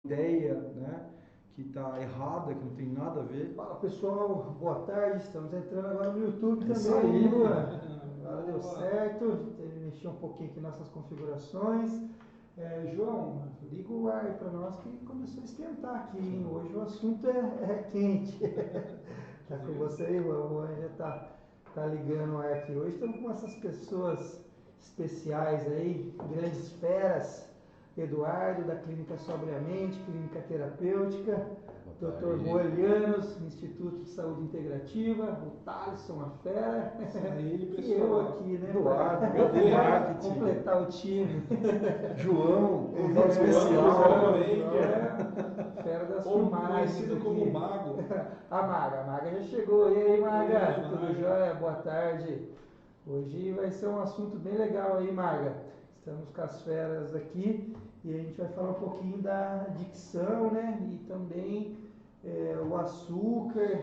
ideia, né, que está errada, que não tem nada a ver. Fala pessoal, boa tarde, estamos entrando agora no YouTube Isso também, aí. Luan. Agora deu certo, teve que mexer um pouquinho aqui nessas configurações. João, liga o ar para nós que começou a esquentar aqui, hein? Hoje o assunto é quente. Tá com você aí, o Juan já tá ligando o ar aqui. Hoje estamos com essas pessoas especiais aí, grandes feras. Eduardo, da Clínica Sobriamente, Clínica Terapêutica, Dr. Moelianos, Instituto de Saúde Integrativa, o Thaleson, a fera, e eu aqui, né? Eduardo, meu marketing. Completar o time. João, convidado especial. Fera das filmagens. filmagens. Conhecido como Mago. A Maga já chegou. E aí, Maga? Tudo jóia? Boa tarde. Hoje vai ser um assunto bem legal aí, Maga. Estamos com as feras aqui e a gente vai falar um pouquinho da dicção, né? E também o açúcar,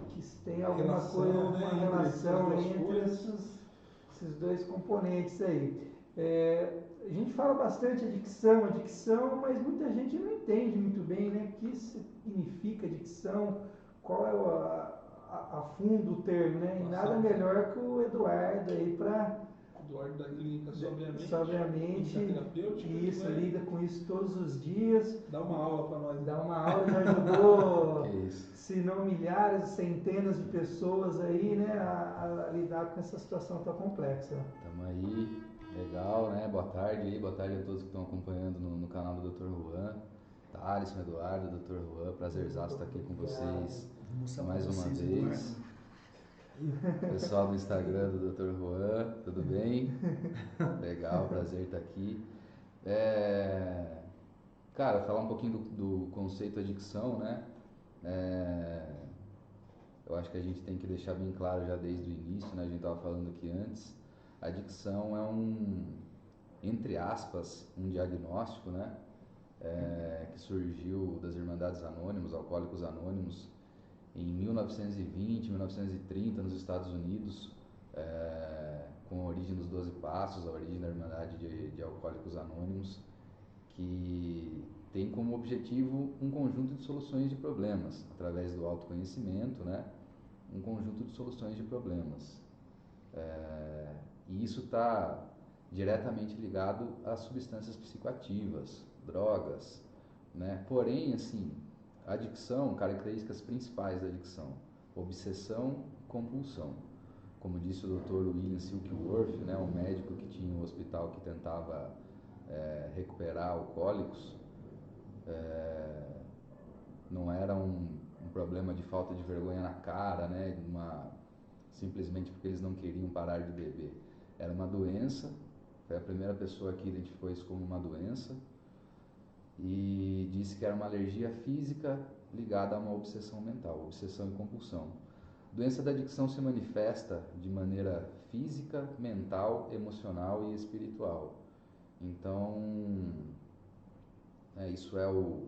que tem alguma coisa, uma relação entre esses dois componentes aí. A gente fala bastante adicção, mas muita gente não entende muito bem, né? O que significa adicção, qual é a fundo o termo, né? E nada melhor que o Eduardo aí para... Eduardo da Clínica Sobriamente, Terapêutica. Isso, lida com isso todos os dias. Dá uma aula para nós. Dá uma aula, já ajudou, se não milhares, centenas de pessoas aí, né, a lidar com essa situação tão complexa. Tamo aí, legal, né? Boa tarde a todos que estão acompanhando no canal do Dr. Juan. Thaleson, Eduardo, Dr. Juan, prazerzaço estar aqui com vocês mais uma vez. Pessoal do Instagram do Dr. Juan, tudo bem? Legal, prazer estar aqui. Cara, falar um pouquinho do conceito adicção, né? Eu acho que a gente tem que deixar bem claro já desde o início, né? A gente estava falando aqui antes. A adicção é entre aspas, um diagnóstico, né? Que surgiu das Irmandades Anônimas, Alcoólicos Anônimos, em 1920, 1930, nos Estados Unidos, com a origem dos 12 Passos, a origem da Irmandade de Alcoólicos Anônimos, que tem como objetivo um conjunto de soluções de problemas, através do autoconhecimento, né? Um conjunto de soluções de problemas. E isso está diretamente ligado às substâncias psicoativas, drogas, né? Porém, assim, a adicção, características principais da adicção: obsessão e compulsão. Como disse o Dr. William Silkworth, né, um médico que tinha um hospital que tentava recuperar alcoólicos, não era um problema de falta de vergonha na cara, né, simplesmente porque eles não queriam parar de beber. Era uma doença, foi a primeira pessoa que identificou isso como uma doença, e disse que era uma alergia física ligada a uma obsessão mental, obsessão e compulsão. A doença da adicção se manifesta de maneira física, mental, emocional e espiritual. Então, isso é o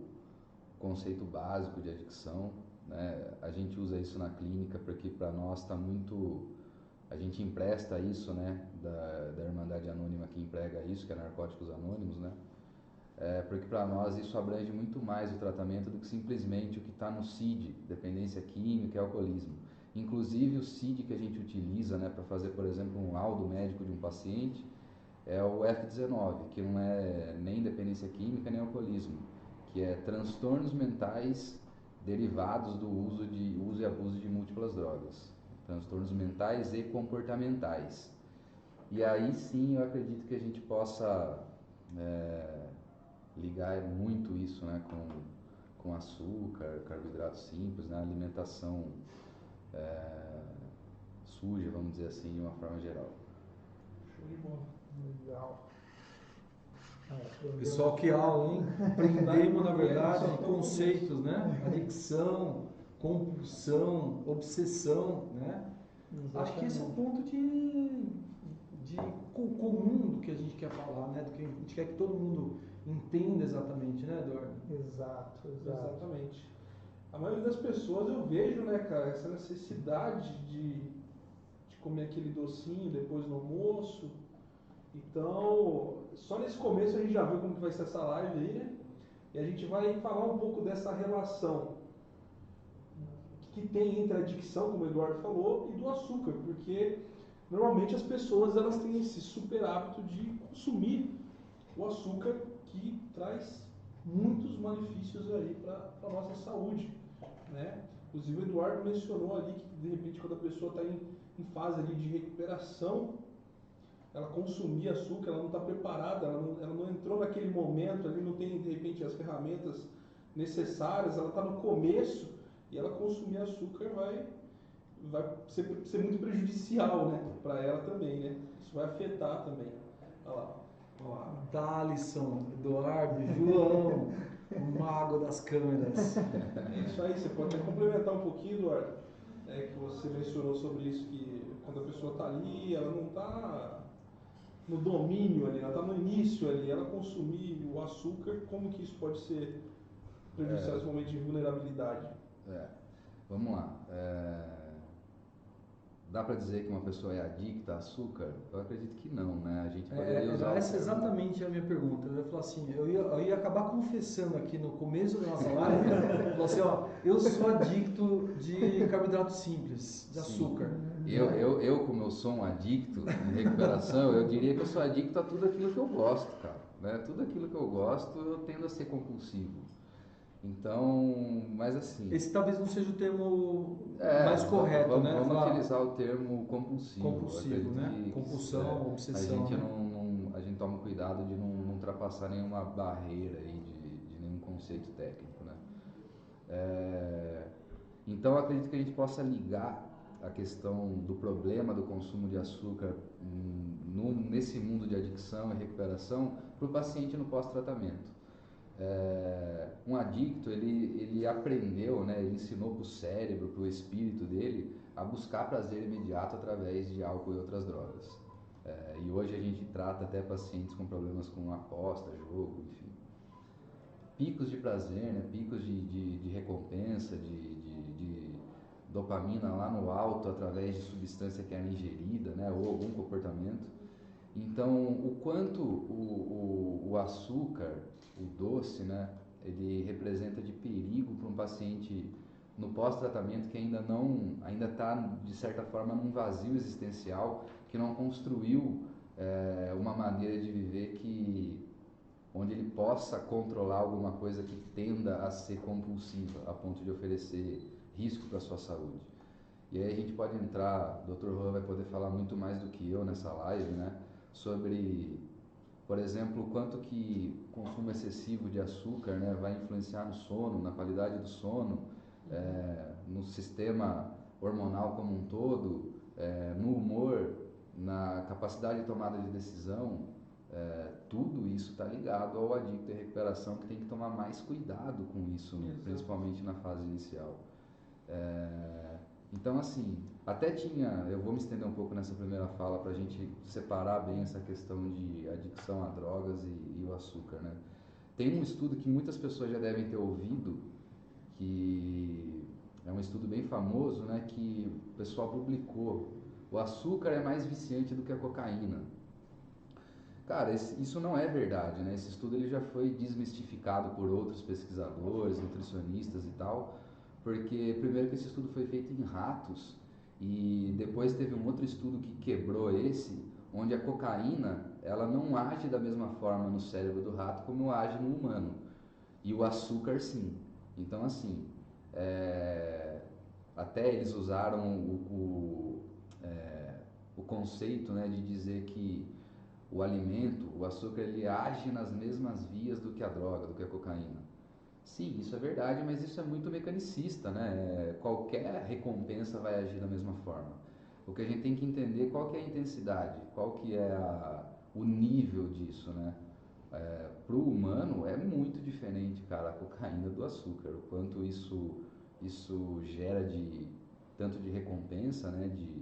conceito básico de adicção, né? A gente usa isso na clínica porque para nós está muito... A gente empresta isso, né, da Irmandade Anônima que emprega isso, que é Narcóticos Anônimos, né? Porque para nós isso abrange muito mais o tratamento do que simplesmente o que está no CID, dependência química e alcoolismo. Inclusive o CID que a gente utiliza, né, para fazer, por exemplo, um laudo médico de um paciente, é o F19, que não é nem dependência química nem alcoolismo, que é transtornos mentais derivados do uso e abuso de múltiplas drogas, transtornos mentais e comportamentais. E aí sim eu acredito que a gente possa ligar muito isso, né, com açúcar, carboidratos simples, né, alimentação suja, vamos dizer assim, de uma forma geral. Show de bola. Legal. Pessoal, que aula, hein? Aprendemos, na verdade, conceitos, né? Adicção, compulsão, obsessão, né? Exatamente. Acho que esse é o ponto de comum do que a gente quer falar, né? Do que a gente quer que todo mundo entenda exatamente, né, Eduardo? Exato. Exatamente. A maioria das pessoas eu vejo, né, cara, essa necessidade de comer aquele docinho depois do almoço. Então, só nesse começo a gente já viu como que vai ser essa live aí, né? E a gente vai falar um pouco dessa relação que tem entre a adicção, como o Eduardo falou, e do açúcar, porque normalmente as pessoas elas têm esse super hábito de consumir o açúcar, que traz muitos malefícios aí para a nossa saúde, né? Inclusive o Eduardo mencionou ali que de repente quando a pessoa está em fase ali de recuperação, ela consumir açúcar, ela não está preparada, ela não entrou naquele momento ali, não tem de repente as ferramentas necessárias, ela está no começo e ela consumir açúcar vai ser muito prejudicial, né, para ela também, né? Isso vai afetar também. Olha lá. Dalisson, Eduardo, João, o mago das câmeras. É isso aí, você pode até complementar um pouquinho, Eduardo, que você mencionou sobre isso, que quando a pessoa está ali, ela não está no domínio ali, ela está no início ali, ela consumir o açúcar, como que isso pode ser prejudicial nesse momento de vulnerabilidade? Vamos lá. Dá para dizer que uma pessoa é adicta a açúcar? Eu acredito que não, né? A gente poderia usar essa é exatamente a minha pergunta. Eu ia falar assim, eu ia acabar confessando aqui no começo da nossa live, falar assim, ó, eu sou adicto de carboidrato simples, de açúcar. Eu, como eu sou um adicto em recuperação, eu diria que eu sou adicto a tudo aquilo que eu gosto, cara. Né? Tudo aquilo que eu gosto, eu tendo a ser compulsivo. Então, mas assim... Esse talvez não seja o termo mais correto, né? Vamos utilizar o termo compulsivo. Compulsivo, né? Compulsão, obsessão. A gente toma cuidado de não ultrapassar nenhuma barreira aí de nenhum conceito técnico, né? Então, eu acredito que a gente possa ligar a questão do problema do consumo de açúcar nesse mundo de adicção e recuperação para o paciente no pós-tratamento. Um adicto, ele aprendeu, né, ele ensinou para o cérebro, para o espírito dele, a buscar prazer imediato através de álcool e outras drogas. E hoje a gente trata até pacientes com problemas com aposta, jogo, enfim. Picos de prazer, né, picos de recompensa, de dopamina lá no alto através de substância que era ingerida, né, ou algum comportamento. Então, o quanto o açúcar, o doce, né, ele representa de perigo para um paciente no pós-tratamento que ainda está de certa forma num vazio existencial, que não construiu uma maneira de viver onde ele possa controlar alguma coisa que tenda a ser compulsiva, a ponto de oferecer risco para a sua saúde. E aí a gente pode entrar, o Dr. Juan vai poder falar muito mais do que eu nessa live, né, sobre, por exemplo, o quanto que o consumo excessivo de açúcar, né, vai influenciar no sono, na qualidade do sono, no sistema hormonal como um todo, no humor, na capacidade de tomada de decisão. Tudo isso está ligado ao adicto em recuperação, que tem que tomar mais cuidado com isso, né, principalmente na fase inicial. Então, assim, eu vou me estender um pouco nessa primeira fala para a gente separar bem essa questão de adicção a drogas e o açúcar, né? Tem um estudo que muitas pessoas já devem ter ouvido, que é um estudo bem famoso, né, que o pessoal publicou. O açúcar é mais viciante do que a cocaína. Cara, isso não é verdade, né? Esse estudo ele já foi desmistificado por outros pesquisadores, nutricionistas e tal, porque primeiro que esse estudo foi feito em ratos e depois teve um outro estudo que quebrou esse, onde a cocaína ela não age da mesma forma no cérebro do rato como age no humano, e o açúcar sim. Então assim, até eles usaram o conceito, né, de dizer que o alimento, o açúcar, ele age nas mesmas vias do que a droga, do que a cocaína. Sim, isso é verdade, mas isso é muito mecanicista, né? Qualquer recompensa vai agir da mesma forma. O que a gente tem que entender qual que é a intensidade, qual que é o nível disso, né? Para o humano é muito diferente, cara, a cocaína do açúcar, o quanto isso gera tanto de recompensa, né? De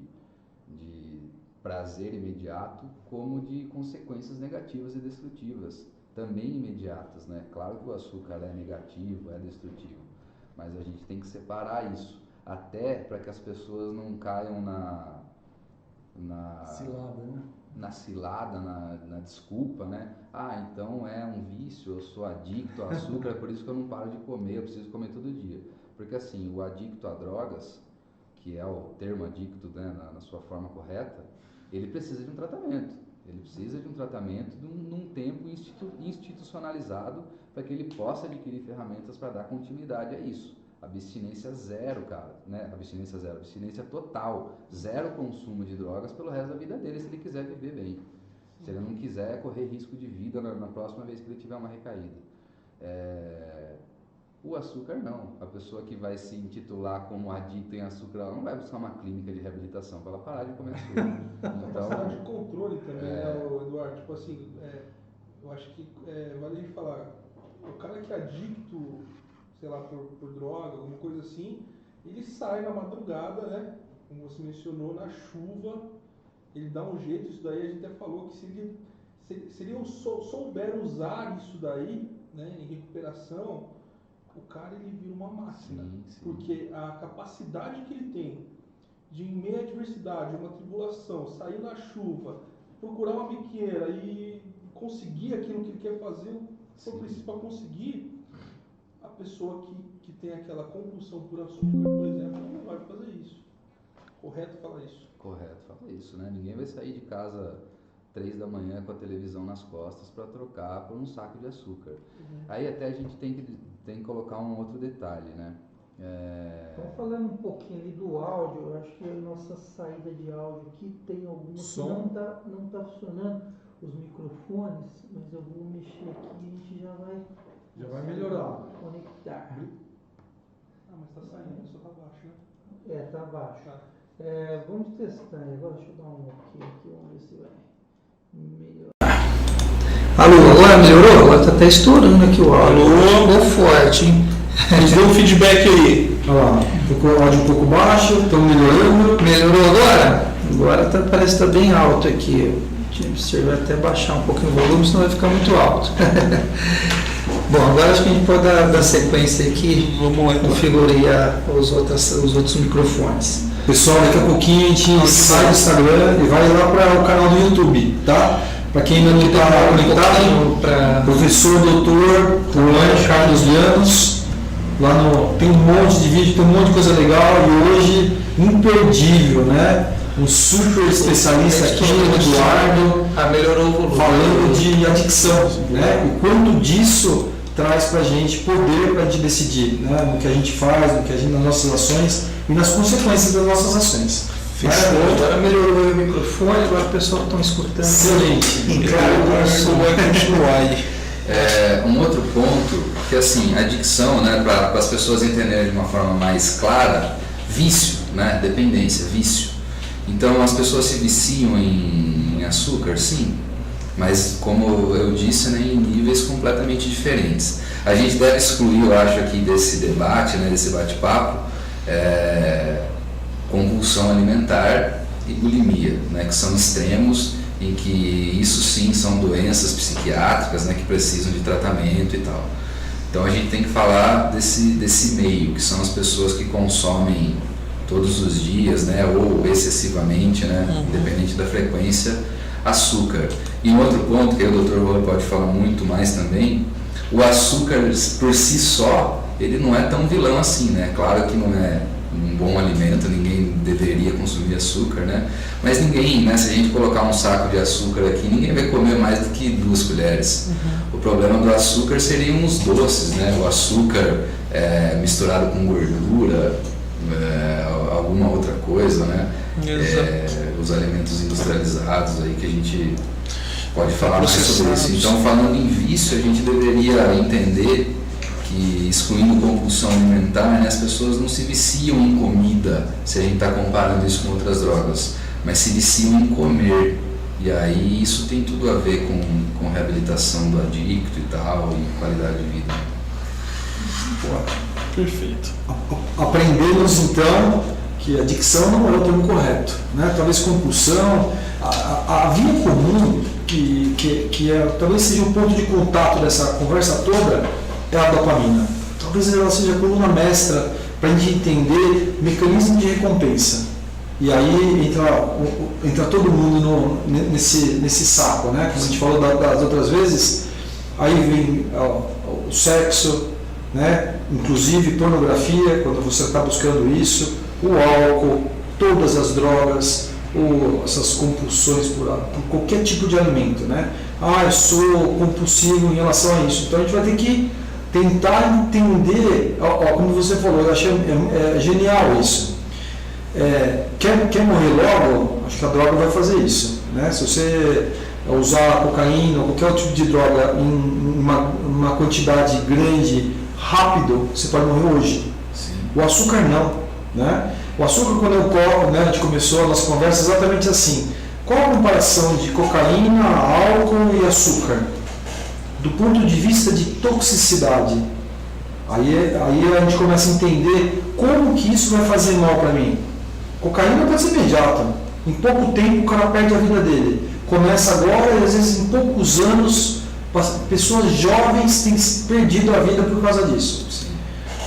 prazer imediato, como de consequências negativas e destrutivas, também imediatas, né? Claro que o açúcar é negativo, é destrutivo, mas a gente tem que separar isso, até para que as pessoas não caiam na cilada, né? na cilada, na desculpa, né? Ah, então é um vício, eu sou adicto a açúcar, é por isso que eu não paro de comer, eu preciso comer todo dia. Porque assim, o adicto a drogas, que é o termo adicto, né, na sua forma correta, ele precisa de um tratamento. Ele precisa de um tratamento num tempo institucionalizado para que ele possa adquirir ferramentas para dar continuidade a isso. Abstinência zero, cara, né? Abstinência zero, abstinência total, zero consumo de drogas pelo resto da vida dele, se ele quiser viver bem. Se ele não quiser correr risco de vida na próxima vez que ele tiver uma recaída. O açúcar não. A pessoa que vai se intitular como adicta em açúcar, ela não vai buscar uma clínica de reabilitação para ela parar de comer açúcar. Então, de controle também, né, Eduardo? Tipo assim, eu acho que vale a gente falar, o cara que é adicto, sei lá, por droga, alguma coisa assim, ele sai na madrugada, né? Como você mencionou, na chuva, ele dá um jeito, isso daí a gente até falou que se ele souber usar isso daí, né, em recuperação, o cara ele vira uma máquina. Sim. Porque a capacidade que ele tem de, em meio à adversidade, uma tribulação, sair na chuva, procurar uma biqueira e conseguir aquilo que ele quer fazer, o que for preciso para conseguir, a pessoa que tem aquela compulsão por açúcar, por exemplo, não vai fazer isso. Correto falar isso? Correto falar isso, né? Ninguém vai sair de casa 3 da manhã com a televisão nas costas para trocar por um saco de açúcar. Aí até a gente tem que colocar um outro detalhe, né? Então, falando um pouquinho ali do áudio, eu acho que a nossa saída de áudio aqui tem algumas que não tá funcionando, os microfones, mas eu vou mexer aqui e a gente já vai melhorar. Conectar. Mas tá saindo, só tá baixo, né? Tá baixo. Vamos testar agora, deixa eu dar um ok aqui, vamos ver se vai melhorar. Alô, agora melhorou? Agora tá até estourando aqui o áudio. Alô? Ficou forte, hein? Nos dê um feedback aí. Olha lá, ficou o áudio um pouco baixo, estão melhorando. Melhorou agora? Agora parece que tá bem alto aqui. Você vai até baixar um pouquinho o volume, senão vai ficar muito alto. Bom, agora acho que a gente pode dar sequência aqui. Vamos configurar os outros microfones. Pessoal, daqui a pouquinho a gente sai do Instagram e vai lá para o canal do YouTube, tá? Para quem ainda não está conectado, professor doutor Juan Carlos Llanos, lá tem um monte de vídeo, tem um monte de coisa legal e hoje imperdível, né? Um super especialista aqui, o Eduardo, melhorou o volume, falando de adicção, né? E quanto disso traz para a gente poder para a gente decidir, né? No que a gente faz, nas nossas ações e nas consequências das nossas ações. Fechou. Agora melhorou o microfone, agora o pessoal está escutando. Excelente. Agora vai continuar aí. Um outro ponto, que assim, adicção, né, para as pessoas entenderem de uma forma mais clara, vício, né, dependência, vício. Então as pessoas se viciam em açúcar, sim, mas como eu disse, né, em níveis completamente diferentes. A gente deve excluir, eu acho, aqui desse debate, né, desse bate-papo, compulsão alimentar e bulimia, né, que são extremos em que isso sim são doenças psiquiátricas, né, que precisam de tratamento e tal. Então a gente tem que falar desse meio, que são as pessoas que consomem todos os dias, né, ou excessivamente, né, independente da frequência, açúcar. E um outro ponto, que aí o Dr. Juan pode falar muito mais também, o açúcar por si só, ele não é tão vilão assim, né? Claro que não é um bom alimento, ninguém deveria consumir açúcar, né? Mas ninguém, né, se a gente colocar um saco de açúcar aqui, ninguém vai comer mais do que 2 colheres. O problema do açúcar seriam os doces, né? O açúcar misturado com gordura, alguma outra coisa, né? Os alimentos industrializados aí que a gente pode falar mais sobre isso. Então, falando em vício, a gente deveria entender que, excluindo compulsão alimentar, né, as pessoas não se viciam em comida, se a gente está comparando isso com outras drogas, mas se viciam em comer. E aí isso tem tudo a ver com reabilitação do adicto e tal, e qualidade de vida. Boa. Perfeito. Aprendemos então que adicção não é o termo correto, né? Talvez compulsão, a via comum que talvez seja o ponto de contato dessa conversa toda é a dopamina. Talvez ela seja a coluna mestra para a gente entender mecanismo de recompensa. e aí entra todo mundo nesse saco, né? Como a gente falou das outras vezes, aí vem o sexo, né? Inclusive pornografia, quando você está buscando isso, o álcool, todas as drogas, essas compulsões por qualquer tipo de alimento, né? Eu sou compulsivo em relação a isso. Então a gente vai ter que tentar entender, como você falou, eu achei genial isso. Quer morrer logo? Acho que a droga vai fazer isso, né? Se você usar cocaína ou qualquer outro tipo de droga em uma quantidade grande, rápido, você pode morrer hoje. Sim. O açúcar não, né? O açúcar, quando eu corro, né, a gente começou a nossa conversa exatamente assim. Qual a comparação de cocaína, álcool e açúcar? Do ponto de vista de toxicidade. Aí a gente começa a entender como que isso vai fazer mal para mim. Cocaína pode ser imediata. Em pouco tempo o cara perde a vida dele. Começa agora e às vezes em poucos anos pessoas jovens têm perdido a vida por causa disso. Sim.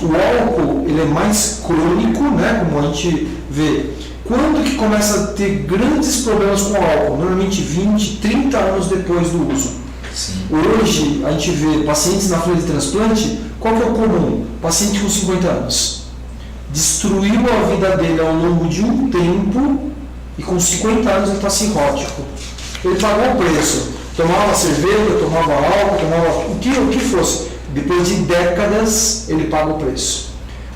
O álcool, ele é mais crônico, né, como a gente vê. Quando que começa a ter grandes problemas com o álcool? Normalmente 20, 30 anos depois do uso. Sim. Hoje a gente vê pacientes na fila de transplante, qual que é o comum? Paciente com 50 anos. Destruiu a vida dele ao longo de um tempo e com 50 anos ele está cirrótico. Ele pagou o preço. Tomava cerveja, tomava álcool, tomava o que fosse. Depois de décadas, ele paga o preço.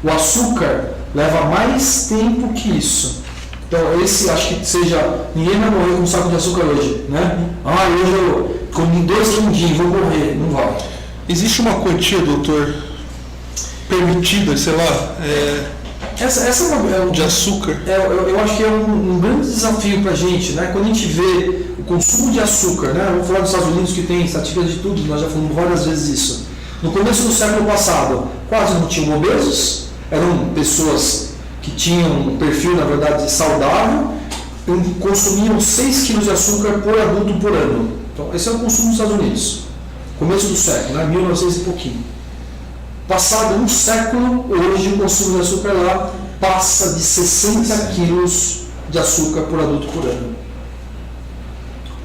O açúcar leva mais tempo que isso. Então, esse acho que seja. Ninguém vai morrer com um saco de açúcar hoje, né? Hoje eu comi 2 quindins, vou morrer. Não vai. Existe uma quantia, doutor, permitida, sei lá, Essa é de açúcar? Eu acho que é um grande desafio para a gente, né? Quando a gente vê o consumo de açúcar, né? Vamos falar dos Estados Unidos que tem estatísticas de tudo, nós já falamos várias vezes isso. No começo do século passado, quase não tinham obesos, eram pessoas que tinham um perfil, na verdade, saudável, consumiam 6 quilos de açúcar por adulto por ano. Então, esse é o consumo dos Estados Unidos. Começo do século, né? 1900 e pouquinho. Passado um século, hoje o consumo de açúcar lá passa de 60 quilos de açúcar por adulto por ano.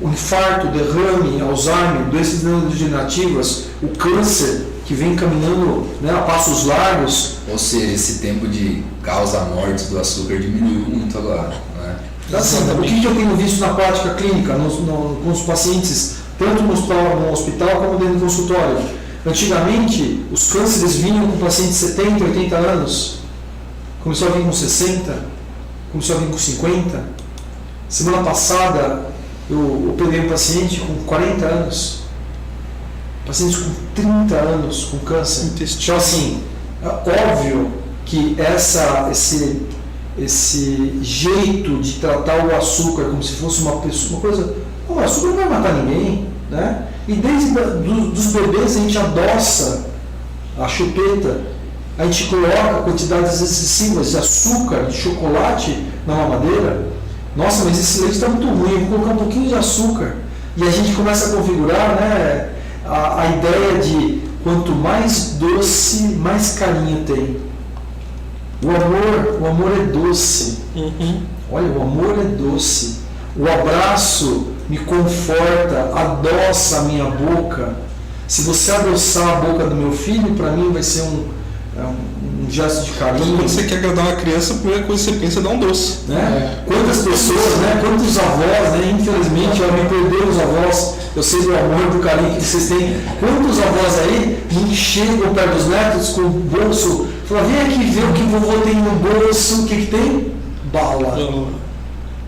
O infarto, derrame, Alzheimer, doenças neurodegenerativas, o câncer que vem caminhando, né, a passos largos. Ou seja, esse tempo de causa mortes do açúcar diminuiu muito agora, né? Assim, o que eu tenho visto na prática clínica, com os pacientes, tanto no hospital como dentro do consultório? Antigamente, os cânceres vinham com pacientes de 70, 80 anos, começou a vir com 60, começou a vir com 50. Semana passada, eu operei um paciente com 40 anos, pacientes com 30 anos com câncer. Então, assim, é óbvio que esse jeito de tratar o açúcar como se fosse uma coisa, o açúcar não vai matar ninguém, né? E desde dos bebês a gente adoça a chupeta, a gente coloca quantidades excessivas de açúcar, de chocolate na mamadeira. Nossa, mas esse leite está muito ruim, vou colocar um pouquinho de açúcar. E a gente começa a configurar, né, a ideia de quanto mais doce, mais carinho tem. O amor é doce. Olha, o amor é doce. O abraço me conforta, adoça a minha boca. Se você adoçar a boca do meu filho, para mim vai ser um gesto de carinho. Quando você quer agradar uma criança, a primeira coisa que você pensa é dar um doce. Né? Quantas pessoas, né? Quantos avós, né? Infelizmente, eu me perdi os avós, eu sei do amor, do carinho que vocês têm. Quantos avós aí me chegam perto dos netos com o bolso, falam, vem aqui ver o que o vovô tem no bolso, o que tem? Bala.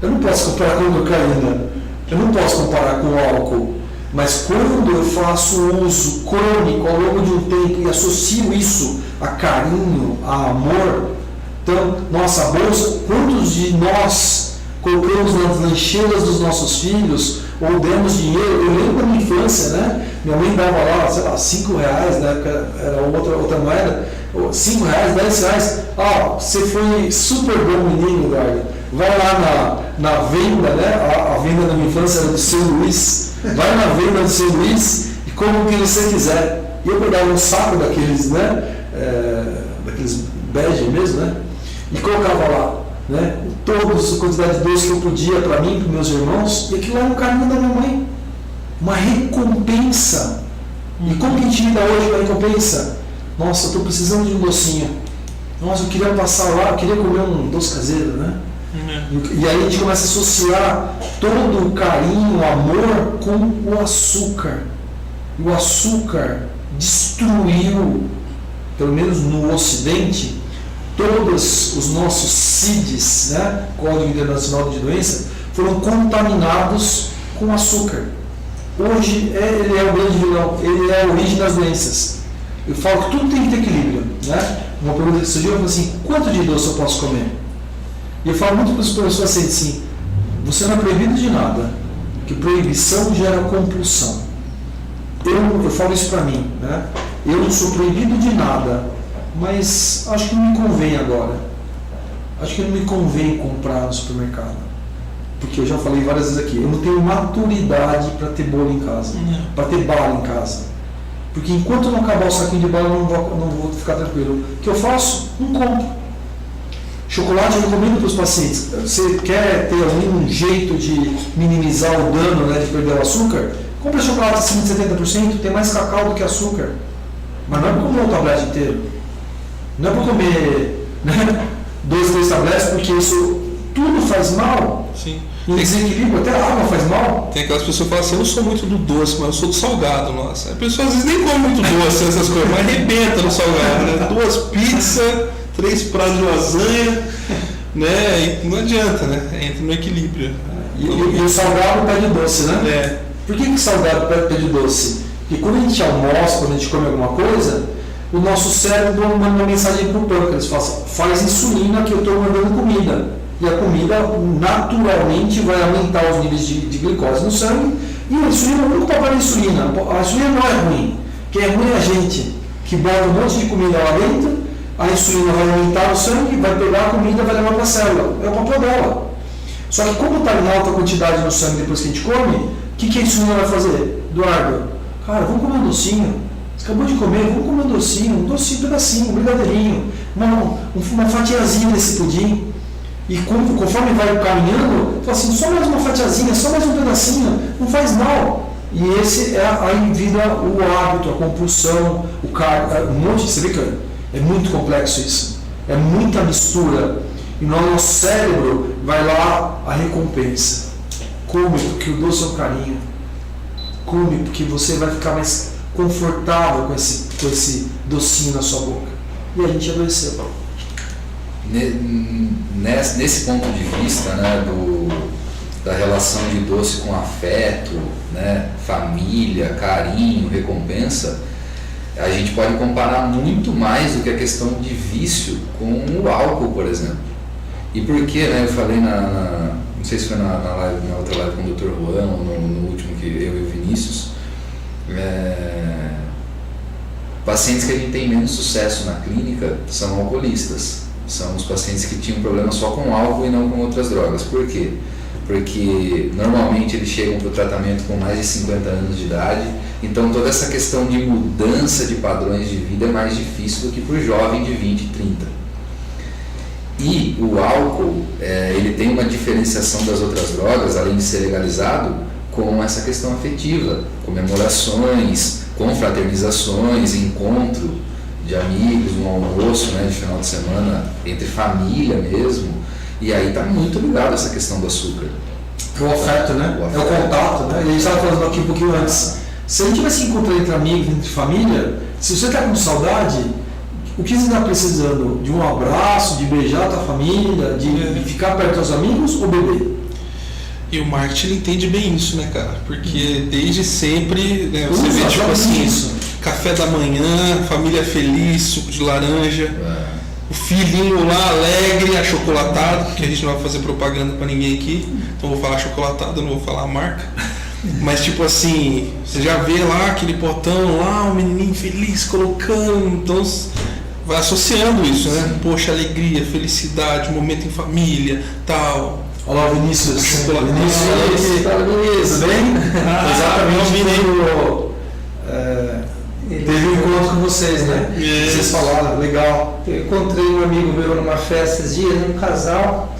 Eu não posso comparar com cocaína, eu não posso comparar com álcool, mas quando eu faço uso crônico ao longo de um tempo e associo isso a carinho, a amor, então, nossa bolsa, quantos de nós colocamos nas lancheiras dos nossos filhos ou demos dinheiro? Eu lembro da minha infância, né? Minha mãe dava lá, sei lá, R$5, na época era outra moeda, R$5, R$10. Você foi super bom menino, Eduardo. Vai lá na venda, né? A venda da minha infância era do Seu Luiz. Vai na venda do Seu Luiz e come o que você quiser. E eu pegava um saco daqueles, né? Daqueles bege mesmo, né? E colocava lá, né? Todo todos, a quantidade de doce que eu podia para mim, para meus irmãos, e aquilo era um carinho da minha mãe. Uma recompensa. E como que a gente lida hoje com a recompensa? Nossa, eu estou precisando de um docinho. Nossa, eu queria passar lá, eu queria comer um doce caseiro, né? E aí a gente começa a associar todo o carinho, o amor com o açúcar. E o açúcar destruiu, pelo menos no Ocidente, todos os nossos CIDs, né? Código Internacional de Doença, foram contaminados com açúcar. Hoje ele é o grande vilão, ele é a origem das doenças. Eu falo que tudo tem que ter equilíbrio, né? Uma pergunta que surgiu, eu falo assim, quanto de doce eu posso comer? E eu falo muito para as pessoas assim, você não é proibido de nada, que proibição gera compulsão. Eu falo isso para mim, né? Eu não sou proibido de nada, mas acho que não me convém agora. Acho que não me convém comprar no supermercado. Porque eu já falei várias vezes aqui, eu não tenho maturidade para ter bolo em casa, para ter bala em casa. Porque enquanto eu não acabar o saquinho de bala, eu não vou ficar tranquilo. O que eu faço? Não compro. Chocolate eu recomendo para os pacientes. Você quer ter algum jeito de minimizar o dano, né, de perder o açúcar? Compra chocolate acima de 70%, tem mais cacau do que açúcar. Mas não é para comer um tablete inteiro. Não é para comer, né, 2, 3 tabletes, porque isso tudo faz mal. Sim. Em desequilíbrio, até a água faz mal. Tem aquelas pessoas que falam assim, eu não sou muito do doce, mas eu sou do salgado, nossa. A pessoa às vezes nem come muito doce, essas coisas, mas arrebenta no salgado, né? 2 pizzas, 3 pratos de lasanha, né? E não adianta, né? Entra no equilíbrio. E o salgado pede doce, né? É. Por que o salgado pede doce? Porque quando a gente almoça, quando a gente come alguma coisa, o nosso cérebro manda uma mensagem para o pâncreas, faz insulina que eu estou mandando comida. E a comida naturalmente vai aumentar os níveis de glicose no sangue. E a insulina, o único papel da insulina, a insulina não é ruim. Quem é ruim é a gente, que bota um monte de comida lá dentro, a insulina vai aumentar o sangue, vai pegar a comida e vai levar para a célula. É o papel dela. Só que como está em alta quantidade no sangue depois que a gente come, o que a insulina vai fazer? Eduardo, cara, vamos comer um docinho. Você acabou de comer, vamos comer um docinho, um pedacinho, um brigadeirinho, uma fatiazinha desse pudim. E conforme vai caminhando, fala assim, só mais uma fatiazinha, só mais um pedacinho, não faz mal. E esse é aí vira o hábito, a compulsão, um monte, você vê que é muito complexo isso. É muita mistura. E no nosso cérebro vai lá a recompensa. Come, porque o doce é um carinho. Come, porque você vai ficar mais confortável com esse docinho na sua boca. E a gente adoeceu. Nesse ponto de vista, né, da relação de doce com afeto, né, família, carinho, recompensa, a gente pode comparar muito mais do que a questão de vício com o álcool, por exemplo. E por que, né, eu falei não sei se foi na outra live com o Dr. Juan ou no último que eu e o Vinícius, pacientes que a gente tem menos sucesso na clínica são alcoolistas. São os pacientes que tinham problema só com álcool e não com outras drogas. Por quê? Porque normalmente eles chegam para o tratamento com mais de 50 anos de idade, então toda essa questão de mudança de padrões de vida é mais difícil do que para o jovem de 20, 30. E o álcool, ele tem uma diferenciação das outras drogas, além de ser legalizado, com essa questão afetiva, comemorações, confraternizações, encontro de amigos, um almoço, né, de final de semana, entre família mesmo, e aí está muito ligado essa questão do açúcar. O afeto, né? É o contato, né? E a gente estava falando aqui um pouquinho antes. Se a gente vai se encontrar entre amigos, entre família, se você está com saudade, o que você está precisando? De um abraço, de beijar a tua família, de ficar perto dos amigos ou beber? E o marketing entende bem isso, né, cara? Porque desde sempre, né, você vê tipo assim, isso. Café da manhã, família feliz, suco de laranja, o filhinho lá alegre, achocolatado, porque a gente não vai fazer propaganda pra ninguém aqui, então vou falar achocolatado, não vou falar a marca. Mas tipo assim, você já vê lá aquele potão lá, o menininho feliz colocando, então vai associando isso, né? Poxa, alegria, felicidade, momento em família, tal. Olá, Vinícius. Tudo bem? Exatamente. Teve um encontro com vocês, né? Vocês falaram, legal. Eu encontrei um amigo meu numa festa esses dias, um casal,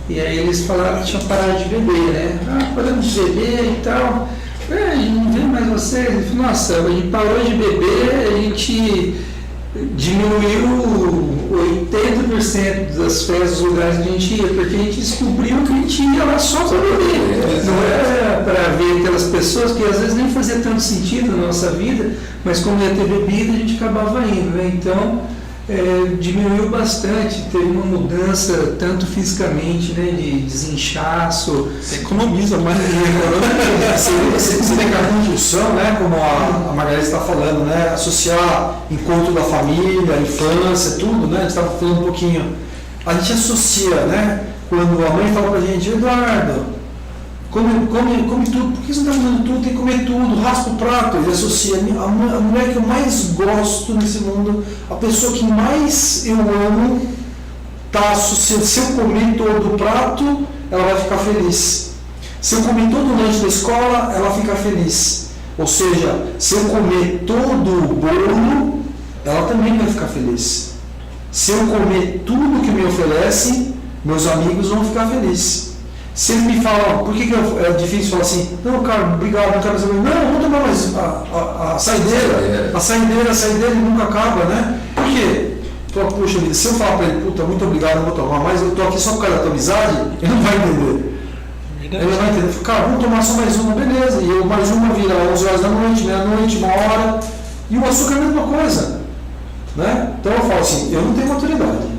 E aí eles falaram que tinham parado de beber, né? Paramos de beber e tal. A gente não vê mais vocês. Ele falou, nossa, a gente parou de beber, a gente diminuiu 80% das festas dos lugares que a gente ia, porque a gente descobriu que a gente ia lá só para beber. Não era para ver aquelas pessoas que às vezes nem fazia tanto sentido na nossa vida, mas como ia ter bebida, a gente acabava indo, né? Então, diminuiu bastante, teve uma mudança tanto fisicamente, né, de desinchaço. Você economiza mais. Você tem que a conjunção, né, como a Margarida está falando, né, associar encontro da família, a infância, tudo, né, a gente estava falando um pouquinho, a gente associa, né, quando a mãe fala pra gente, Eduardo, come tudo, por que você não está fazendo tudo? Tem que comer tudo, raspa o prato. Ele associa a mulher que eu mais gosto nesse mundo, a pessoa que mais eu amo, está associando. Se eu comer todo o prato, ela vai ficar feliz. Se eu comer todo o lanche da escola, ela fica feliz. Ou seja, se eu comer todo o bolo, ela também vai ficar feliz. Se eu comer tudo que me oferece, meus amigos vão ficar felizes. Se eles me falam, por que é difícil falar assim, não, cara, obrigado, não quero mais saber. Não, vamos tomar mais a saideira. A saideira nunca acaba, né? Por quê? Puxa vida, se eu falar para ele, puta, muito obrigado, não vou tomar mais, eu tô aqui só por causa da tua amizade, ele não vai entender. Ele vai entender, cara, vamos tomar só mais uma, beleza. E eu mais uma vira 11 horas da noite, meia-noite, 1h. E o açúcar é a mesma coisa. Né? Então eu falo assim, eu não tenho maturidade.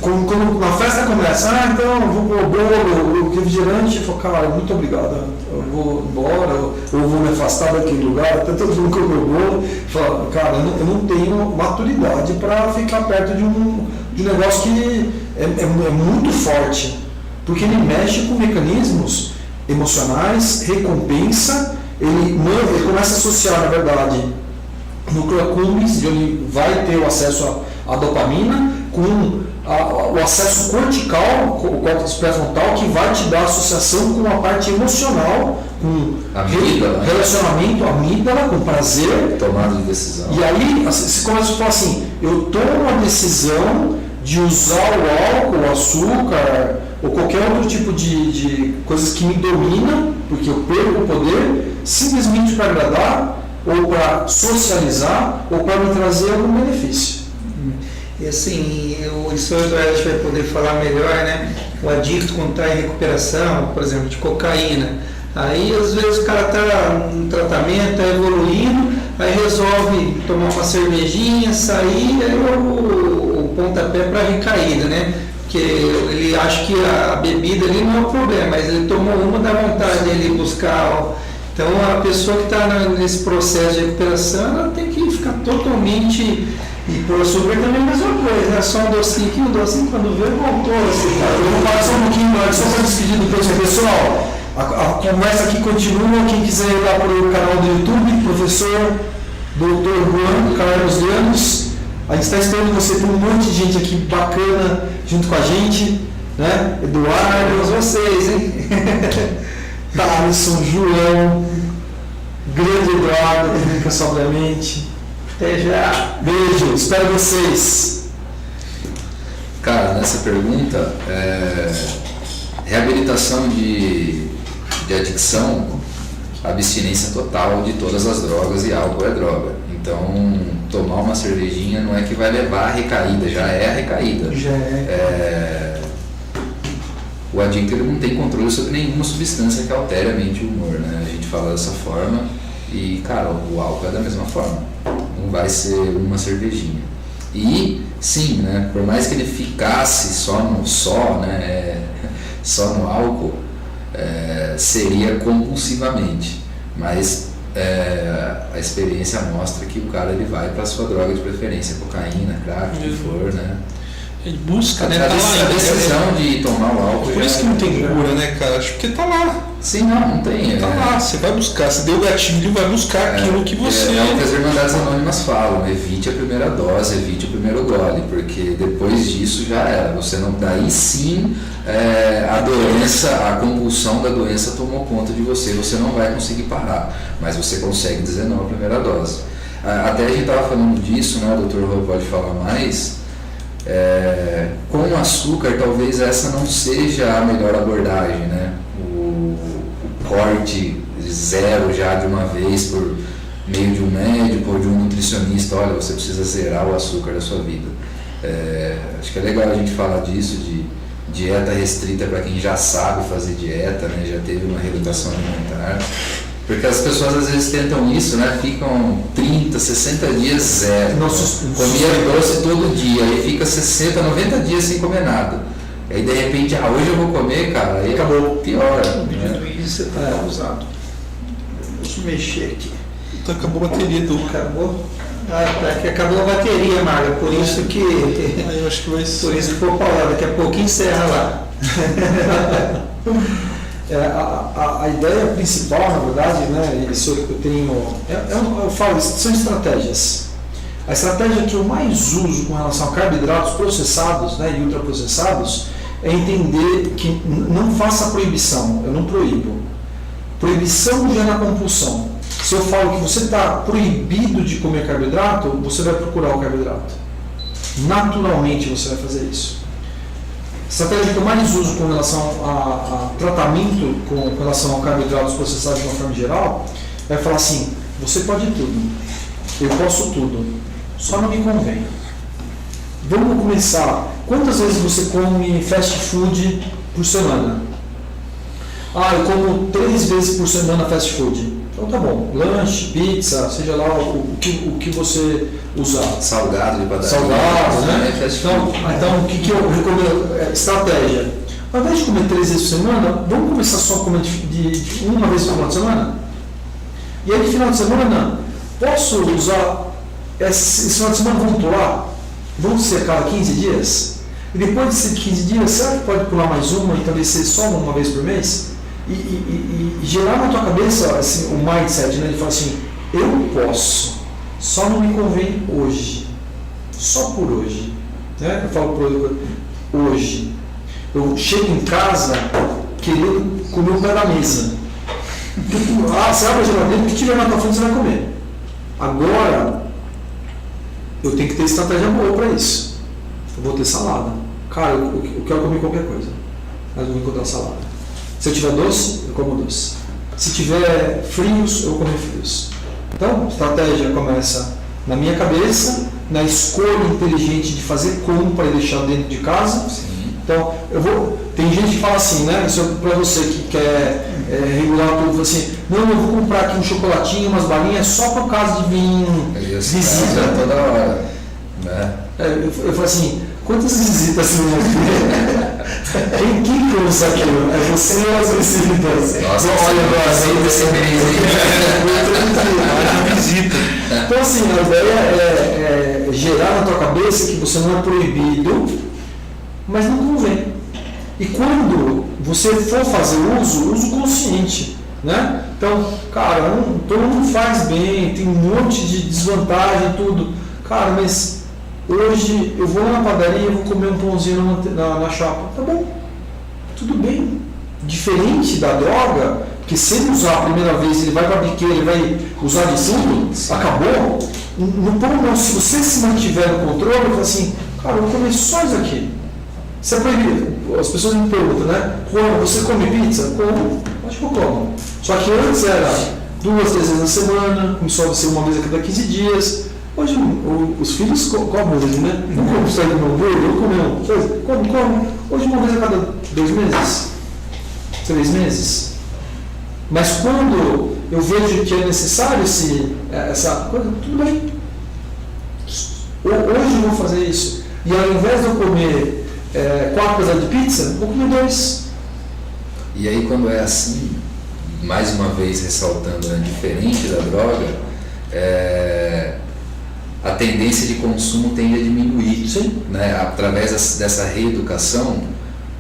Quando na festa começa, então eu vou pôr o bolo, o refrigerante, eu falo, cara, muito obrigado, eu vou embora, eu vou me afastar daquele lugar, até todo mundo comeu o bolo, eu falo, cara, eu não tenho maturidade para ficar perto de um negócio que é muito forte, porque ele mexe com mecanismos emocionais, recompensa, ele começa a associar, na verdade, núcleo accumbens, onde ele vai ter o acesso à dopamina, com o acesso cortical, o córtex pré-frontal, que vai te dar associação com a parte emocional, com relacionamento, amígdala, com prazer. Tomada de decisão. E aí você começa a falar assim, eu tomo a decisão de usar o álcool, o açúcar, ou qualquer outro tipo de coisas que me dominam, porque eu perco o poder, simplesmente para agradar, ou para socializar, ou para me trazer algum benefício. E assim, isso o Eduardo vai poder falar melhor, né? O adicto quando está em recuperação, por exemplo, de cocaína. Aí às vezes o cara está em tratamento, está evoluindo, aí resolve tomar uma cervejinha, sair, aí o pontapé para a recaída, né? Porque ele acha que a bebida ali não é o problema, mas ele tomou uma, dá vontade dele buscar. Então a pessoa que está nesse processo de recuperação, ela tem que ficar totalmente. E por açúcar também é a mesma coisa, né? Só um docinho aqui, um docinho quando veio, voltou assim. Eu vou falar só um pouquinho antes, só para despedir do pessoal. A conversa aqui continua. Quem quiser ir lá para o canal do YouTube, professor Dr. Juan Carlos Llanos. A gente está esperando você, tem um monte de gente aqui bacana junto com a gente, né? Eduardo, vocês, hein? Thaleson, João, grande Eduardo, Clínica Sobriamente. Até já. Beijo, espero vocês. Cara, nessa pergunta, reabilitação de adicção, abstinência total de todas as drogas, e álcool é droga. Então, tomar uma cervejinha não é que vai levar a recaída, já é a recaída. Já é. O adicto ele não tem controle sobre nenhuma substância que altere a mente e o humor, né? A gente fala dessa forma e, cara, o álcool é da mesma forma. Não vai ser uma cervejinha. E, sim, né? Por mais que ele ficasse só no álcool, seria compulsivamente. Mas a experiência mostra que o cara ele vai para a sua droga de preferência, cocaína, crack, o que for, né? Ele busca, né? A decisão de tomar o álcool. Por isso que não tem cura, né, cara? Acho que tá lá. Sim, não tem. Tá lá, você vai buscar. Se deu gatilho, vai buscar aquilo que você. É o que as Irmandades Anônimas falam: evite a primeira dose, evite o primeiro gole, porque depois disso já era. Você não. Daí sim a doença, a compulsão da doença tomou conta de você, você não vai conseguir parar, mas você consegue dizer não à primeira dose. Até a gente estava falando disso, né? O Dr. Rô pode falar mais. Com açúcar, talvez essa não seja a melhor abordagem, né? O corte zero já de uma vez por meio de um médico ou de um nutricionista, olha, você precisa zerar o açúcar da sua vida. Acho que é legal a gente falar disso, de dieta restrita para quem já sabe fazer dieta, né? Já teve uma reeducação alimentar. Porque as pessoas às vezes tentam isso, né? Ficam 30, 60 dias zero. Comia doce todo dia, aí fica 60, 90 dias sem comer nada. Aí de repente, hoje eu vou comer, cara, aí acabou, piora. Dito isso, você está usado. Deixa eu mexer aqui. Então acabou a bateria do. Acabou? É que acabou a bateria, Marga, por isso que. Aí eu acho que vai ser. Por isso que foi falar, daqui a pouquinho encerra lá. A ideia principal, na verdade, né, isso eu tenho. Eu falo, são estratégias. A estratégia que eu mais uso com relação a carboidratos processados, né, e ultraprocessados é entender que não faça proibição, eu não proíbo. Proibição gera compulsão. Se eu falo que você está proibido de comer carboidrato, você vai procurar o carboidrato. Naturalmente você vai fazer isso. A estratégia que eu mais uso com relação a tratamento com relação a carboidratos processados de uma forma geral é falar assim, você pode tudo, eu posso tudo, só não me convém. Vamos começar. Quantas vezes você come fast food por semana? Eu como 3 vezes por semana fast food. Então tá bom, lanche, pizza, seja lá o que você usar. Salgado de padaria. Salgado, né? Então o que eu recomendo? Estratégia. Ao invés de comer 3 vezes por semana, vamos começar só a comer de uma vez por final de semana? E aí no final de semana, posso usar esse final de semana, vamos pular? Vamos ser a cada 15 dias? E depois desses 15 dias, será que pode pular mais uma e talvez ser só uma vez por mês? E gerar na tua cabeça assim, o mindset, né? De falar assim, eu posso, só não me convém hoje, só por hoje, né? Eu falo por hoje, eu chego em casa querendo comer o pé da mesa, você abre a geladeira, o que tiver na tua frente você vai comer. Agora eu tenho que ter estratégia boa para isso. Eu vou ter salada, cara, eu quero comer qualquer coisa, mas eu vou encontrar salada. Se eu tiver doce, eu como doce. Se tiver frios, eu como frios. Então, a estratégia começa na minha cabeça, na escolha inteligente de fazer compra e deixar dentro de casa. Sim. Então, tem gente que fala assim, né? Isso é para você que quer regular tudo, assim, não, eu vou comprar aqui um chocolatinho, umas balinhas só por causa de vir visita. Toda hora. Né? Eu falo assim, quantas visitas você vai ter? Quem usa aquilo? É você ou as visitas? Nossa, olha agora, esse visita. Então assim, a ideia é gerar na tua cabeça que você não é proibido, mas não convém. E quando você for fazer uso consciente, né? Então, cara, todo mundo faz bem, tem um monte de desvantagem e tudo. Cara, mas hoje eu vou na padaria e vou comer um pãozinho na chapa. Tá bom, tudo bem. Diferente da droga, que se ele usar a primeira vez, ele vai para a biqueira, ele vai usar de tudo, acabou. No pão não, se você se mantiver no controle, eu falo assim, cara, eu vou comer só isso aqui. Isso é proibido. As pessoas me perguntam, né? Juan, você come pizza? Como? Acho que eu como. Só que antes era 2 vezes na semana, começou a ser uma vez a cada 15 dias. Hoje os filhos comem hoje, né? Não como sair do meu hambúrguer, eu como. Hoje uma vez a cada 2 meses, 3 meses. Mas quando eu vejo que é necessário essa coisa, tudo bem. Hoje eu vou fazer isso. E ao invés de eu comer 4 pedaços de pizza, vou comer 2. E aí quando é assim, mais uma vez ressaltando, né, diferente da droga, a tendência de consumo tende a diminuir. Sim. Né? Através dessa reeducação,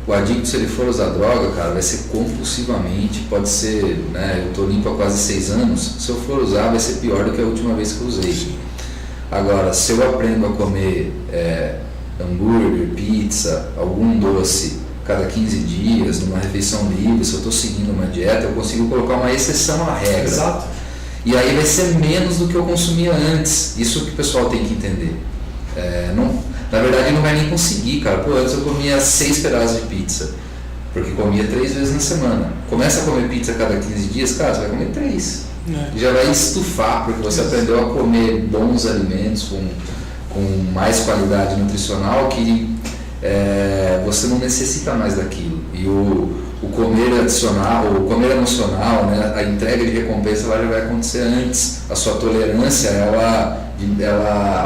o adicto, se ele for usar droga, cara, vai ser compulsivamente, pode ser, né, eu estou limpo há quase 6 anos, se eu for usar vai ser pior do que a última vez que eu usei. Sim. Agora, se eu aprendo a comer hambúrguer, pizza, algum doce cada 15 dias, numa refeição livre, se eu estou seguindo uma dieta, eu consigo colocar uma exceção à regra. Exato. E aí vai ser menos do que eu consumia antes. Isso que o pessoal tem que entender. Na verdade, e não vai nem conseguir, cara. Pô, antes eu comia 6 pedaços de pizza, porque comia 3 vezes na semana. Começa a comer pizza a cada 15 dias, cara, você vai comer 3. E já vai estufar, porque você aprendeu a comer bons alimentos com mais qualidade nutricional, que você não necessita mais daquilo. E o comer adicional, o comer emocional, né, a entrega de recompensa ela já vai acontecer antes. A sua tolerância ela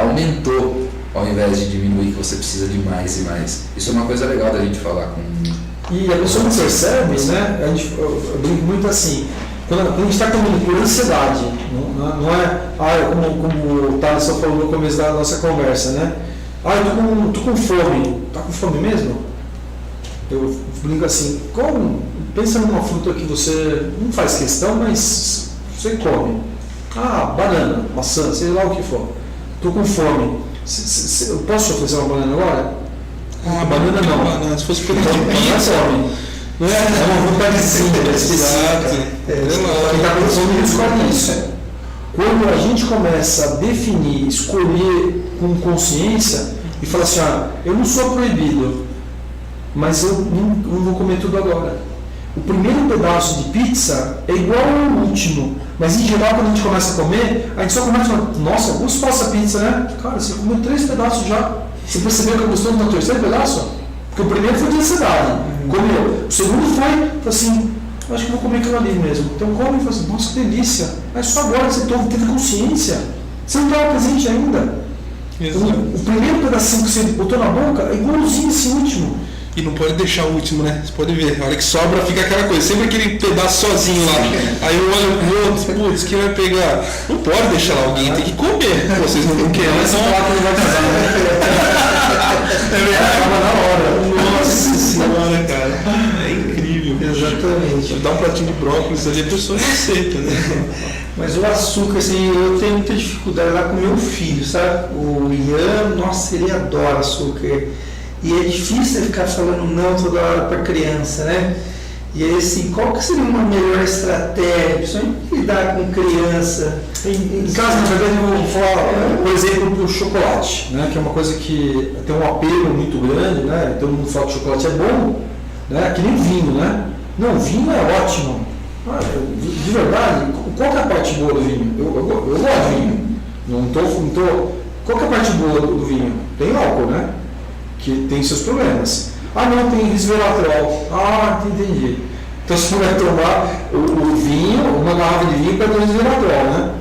aumentou ao invés de diminuir, que você precisa de mais e mais. Isso é uma coisa legal da gente falar com... E a pessoa não percebe, né? Eu brinco muito assim, quando a gente está comendo por ansiedade, não é como o Thales só falou no começo da nossa conversa, né? Eu tô com fome. Tá com fome mesmo? Eu brinco assim, pensa numa fruta que você não faz questão, mas você come. Banana, maçã, sei lá o que for. Tô com fome. Eu posso te oferecer uma banana agora? Banana não. Banana, se fosse pelo de Não pizza. Não é uma vontadezinha específica. Quem está com fome escolhe isso. Quando a gente começa a definir, escolher com consciência e falar assim, eu não sou proibido, mas eu não vou comer tudo agora. O primeiro pedaço de pizza é igual ao último, mas em geral quando a gente começa a comer, a gente só começa a falar, nossa, gostosa essa pizza, né? Cara, você comeu 3 pedaços já. Você percebeu que eu gostou do terceiro pedaço? Porque o primeiro foi de ansiedade, comeu. O segundo foi assim, acho que vou comer aquilo ali mesmo. Então come e fala assim, nossa, que delícia. Mas só agora você teve consciência. Você não estava presente ainda. O primeiro pedacinho que você botou na boca é igualzinho esse último. E não pode deixar o último, né? Você pode ver, a hora que sobra fica aquela coisa, sempre aquele pedaço sozinho lá. Aí eu olho pro outro, putz, quem vai pegar? Não pode deixar lá, alguém tem que comer. Vocês não querem, mas Não vai casar, né? É verdade. Acaba na hora. Nossa senhora, cara. É incrível. Exatamente. Dá um pratinho de brócolis ali, a pessoa não aceita, né? Mas o açúcar, assim, eu tenho muita dificuldade lá com meu filho, sabe? O Ian, nossa, ele adora açúcar. E é difícil ficar falando não toda hora para criança, né? E aí, assim, qual que seria uma melhor estratégia, principalmente lidar com criança? Em casa, na verdade, eu vou falar, por exemplo, do chocolate, né? Que é uma coisa que tem um apelo muito grande, né? Todo mundo fala que chocolate é bom, né? Que nem vinho, né? Não, vinho é ótimo. De verdade, qual que é a parte boa do vinho? Eu gosto de vinho. Não tô... Qual que é a parte boa do vinho? Tem álcool, né? Que tem seus problemas. Não, tem resveratrol. Entendi. Então você vai tomar o vinho, uma garrafa de vinho para ter resveratrol, né?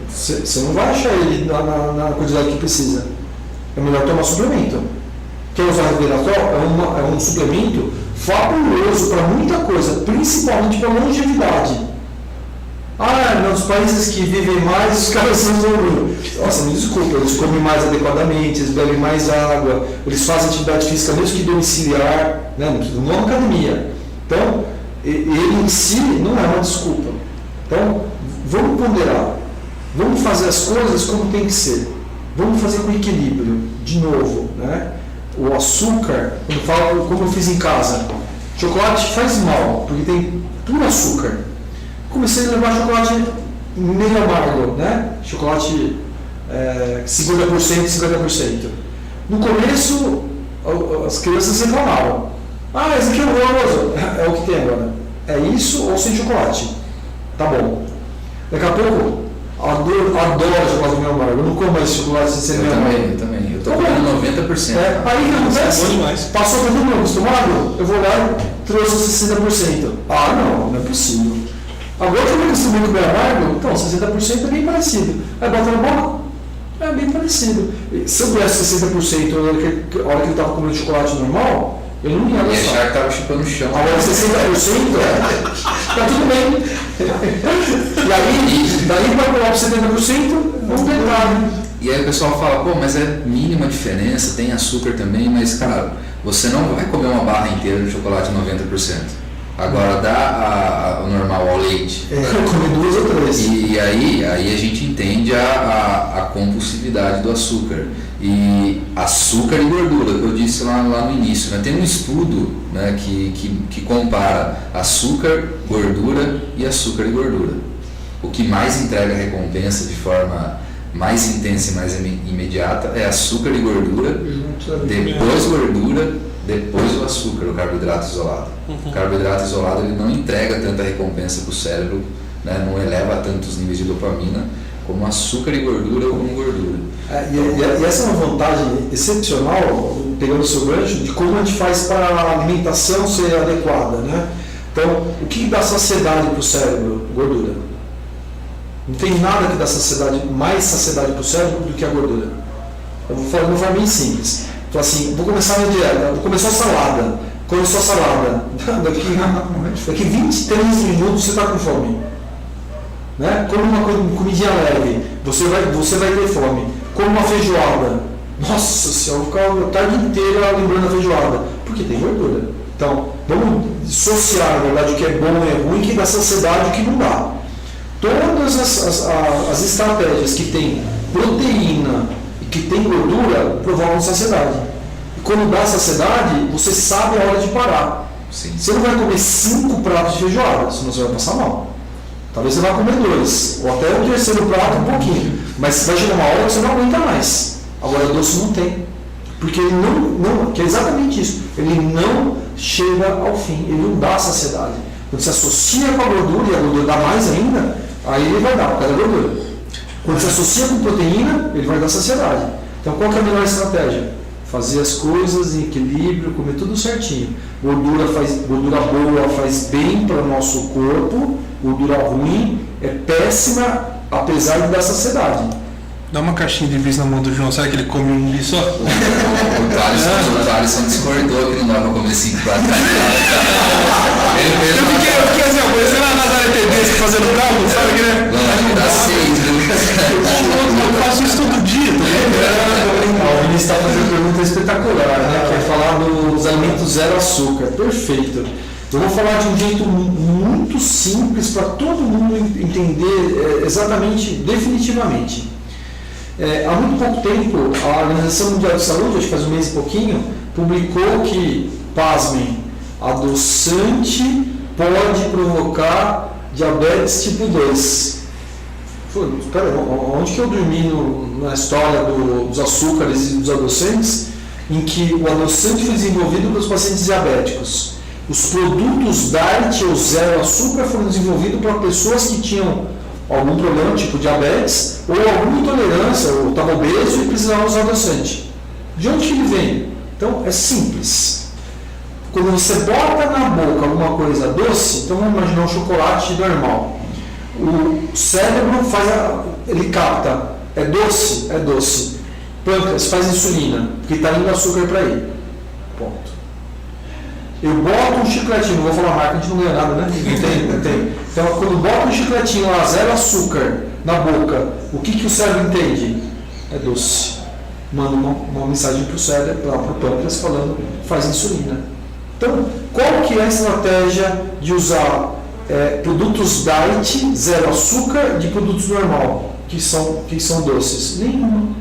Você não vai achar ele na quantidade que precisa. É melhor tomar suplemento. Quer usar resveratrol? É um suplemento fabuloso para muita coisa, principalmente para longevidade. Nos países que vivem mais, os caras são ruins. Nossa, me desculpa, eles comem mais adequadamente, eles bebem mais água, eles fazem atividade física mesmo que domiciliar, né? Não é uma academia. Então, ele em si não é uma desculpa. Então, vamos ponderar, vamos fazer as coisas como tem que ser, vamos fazer com equilíbrio, de novo, né? O açúcar, quando eu falo como eu fiz em casa, chocolate faz mal, porque tem puro açúcar. Comecei a levar chocolate meio amargo, né? Chocolate 50%, 50%. No começo, as crianças reclamavam. Esse aqui é horroroso. É o que tem agora. É isso ou sem chocolate? Tá bom. Daqui a pouco, adoro chocolate meio amargo. Eu não como mais chocolate sem ser meio amargo. Eu também. Eu tô comendo 90%. Aí o que acontece? Passou todo mundo acostumado, eu vou lá e trouxe 60%. Não é possível. Agora que eu me acostumei com o meio amargo, então 60% é bem parecido. Aí bota na boca, é bem parecido. Se eu tivesse 60% na hora que ele estava comendo chocolate normal, eu não ia E gostar. achar que tava chupando o chão. Agora 60% tá tudo bem. E aí, daí para pular para 70%, vamos tentar. E aí o pessoal fala, mas é mínima diferença, tem açúcar também, mas cara, você não vai comer uma barra inteira de chocolate 90%. Agora dá o normal ao leite. Comer 2 ou 3. E aí a gente entende a compulsividade do açúcar. E açúcar e gordura, que eu disse lá no início, né? Tem um estudo, né, que compara açúcar, gordura e açúcar e gordura. O que mais entrega recompensa de forma mais intensa e mais imediata é açúcar e gordura, depois gordura, depois o açúcar, o carboidrato isolado. O carboidrato isolado ele não entrega tanta recompensa para o cérebro, né, não eleva tantos níveis de dopamina como açúcar e gordura ou como gordura. E essa é uma vantagem excepcional, pegando o seu gancho, de como a gente faz para a alimentação ser adequada, né? Então, o que dá saciedade para o cérebro? Gordura. Não tem nada que dá mais saciedade para o cérebro do que a gordura. Eu vou falar de uma forma bem simples. Então, assim, vou começar a minha dieta, vou começar a salada. Começou a salada. Daqui 23 minutos você está com fome. Né? Come uma comidinha leve, você vai ter fome. Come uma feijoada. Nossa senhora, eu vou ficar a tarde inteira lembrando a feijoada. Porque tem gordura. Então, vamos dissociar, na verdade, o que é bom e é ruim, que dá saciedade e o que não dá. Todas as estratégias que tem proteína e que tem gordura provocam saciedade. E quando dá saciedade, você sabe a hora de parar. Sim. Você não vai comer 5 pratos de feijoada, senão você vai passar mal. Talvez você vá comer 2, ou até o terceiro prato um pouquinho. Mas vai chegar uma hora que você não aguenta mais. Agora o doce não tem. Porque ele não, que é exatamente isso. Ele não chega ao fim, ele não dá saciedade. Quando se associa com a gordura, e a gordura dá mais ainda, aí ele vai dar, por causa da gordura. Quando se associa com proteína, ele vai dar saciedade. Então qual que é a melhor estratégia? Fazer as coisas em equilíbrio, comer tudo certinho. Gordura boa faz bem para o nosso corpo, gordura ruim é péssima, apesar de dar saciedade. Dá uma caixinha de bis na mão do João, será que ele come um bis só? O Thaleson discordou que não dá pra comer 5 pratos. Eu fiquei assim, aparecendo na Nazaré Tedesco fazendo cálculo, sabe que né? Não, dá 6. Eu faço isso todo dia, O Vinícius está fazendo uma pergunta espetacular, né? Que é falar dos alimentos zero açúcar. Perfeito. Eu vou falar de um jeito muito simples para todo mundo entender exatamente, definitivamente. Há muito pouco tempo, a Organização Mundial de Saúde, acho que faz um mês e pouquinho, publicou que, pasmem, adoçante pode provocar diabetes tipo 2. Espera, onde que eu dormi na história dos açúcares e dos adoçantes, em que o adoçante foi desenvolvido para os pacientes diabéticos? Os produtos diet ou zero açúcar foram desenvolvidos para pessoas que tinham algum problema, tipo diabetes, ou alguma intolerância, ou estava obeso e precisava usar adoçante. De onde que ele vem? Então, é simples. Quando você bota na boca alguma coisa doce, então vamos imaginar um chocolate normal. O cérebro ele capta, é doce? É doce. Pâncreas faz insulina, porque está indo açúcar para ele. Ponto. Eu boto um chicletinho, não vou falar marca, a gente não ganha nada, né? Não tem. Então, quando boto um chicletinho lá, zero açúcar, na boca, o que o cérebro entende? É doce. Manda uma mensagem para o cérebro, para o pâncreas, falando, faz insulina. Então, qual que é a estratégia de usar produtos diet, zero açúcar, de produtos normal, que são doces? Nenhuma.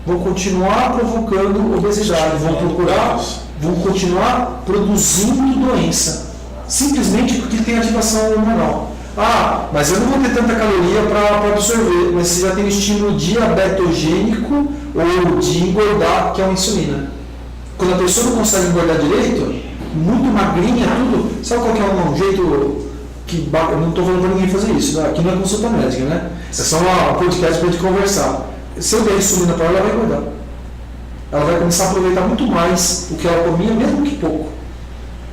Vão continuar provocando obesidade, vão continuar produzindo doença, simplesmente porque tem ativação hormonal. Ah, mas eu não vou ter tanta caloria para absorver, mas você já tem o estímulo diabetogênico ou de engordar, que é a insulina. Quando a pessoa não consegue engordar direito, muito magrinha, tudo, sabe qual que é um jeito que... Eu não estou falando para ninguém fazer isso, aqui não é consulta médica, né? É só um podcast para a gente conversar. Se eu der insulina para ela vai engordar. Ela vai começar a aproveitar muito mais o que ela comia, mesmo que pouco.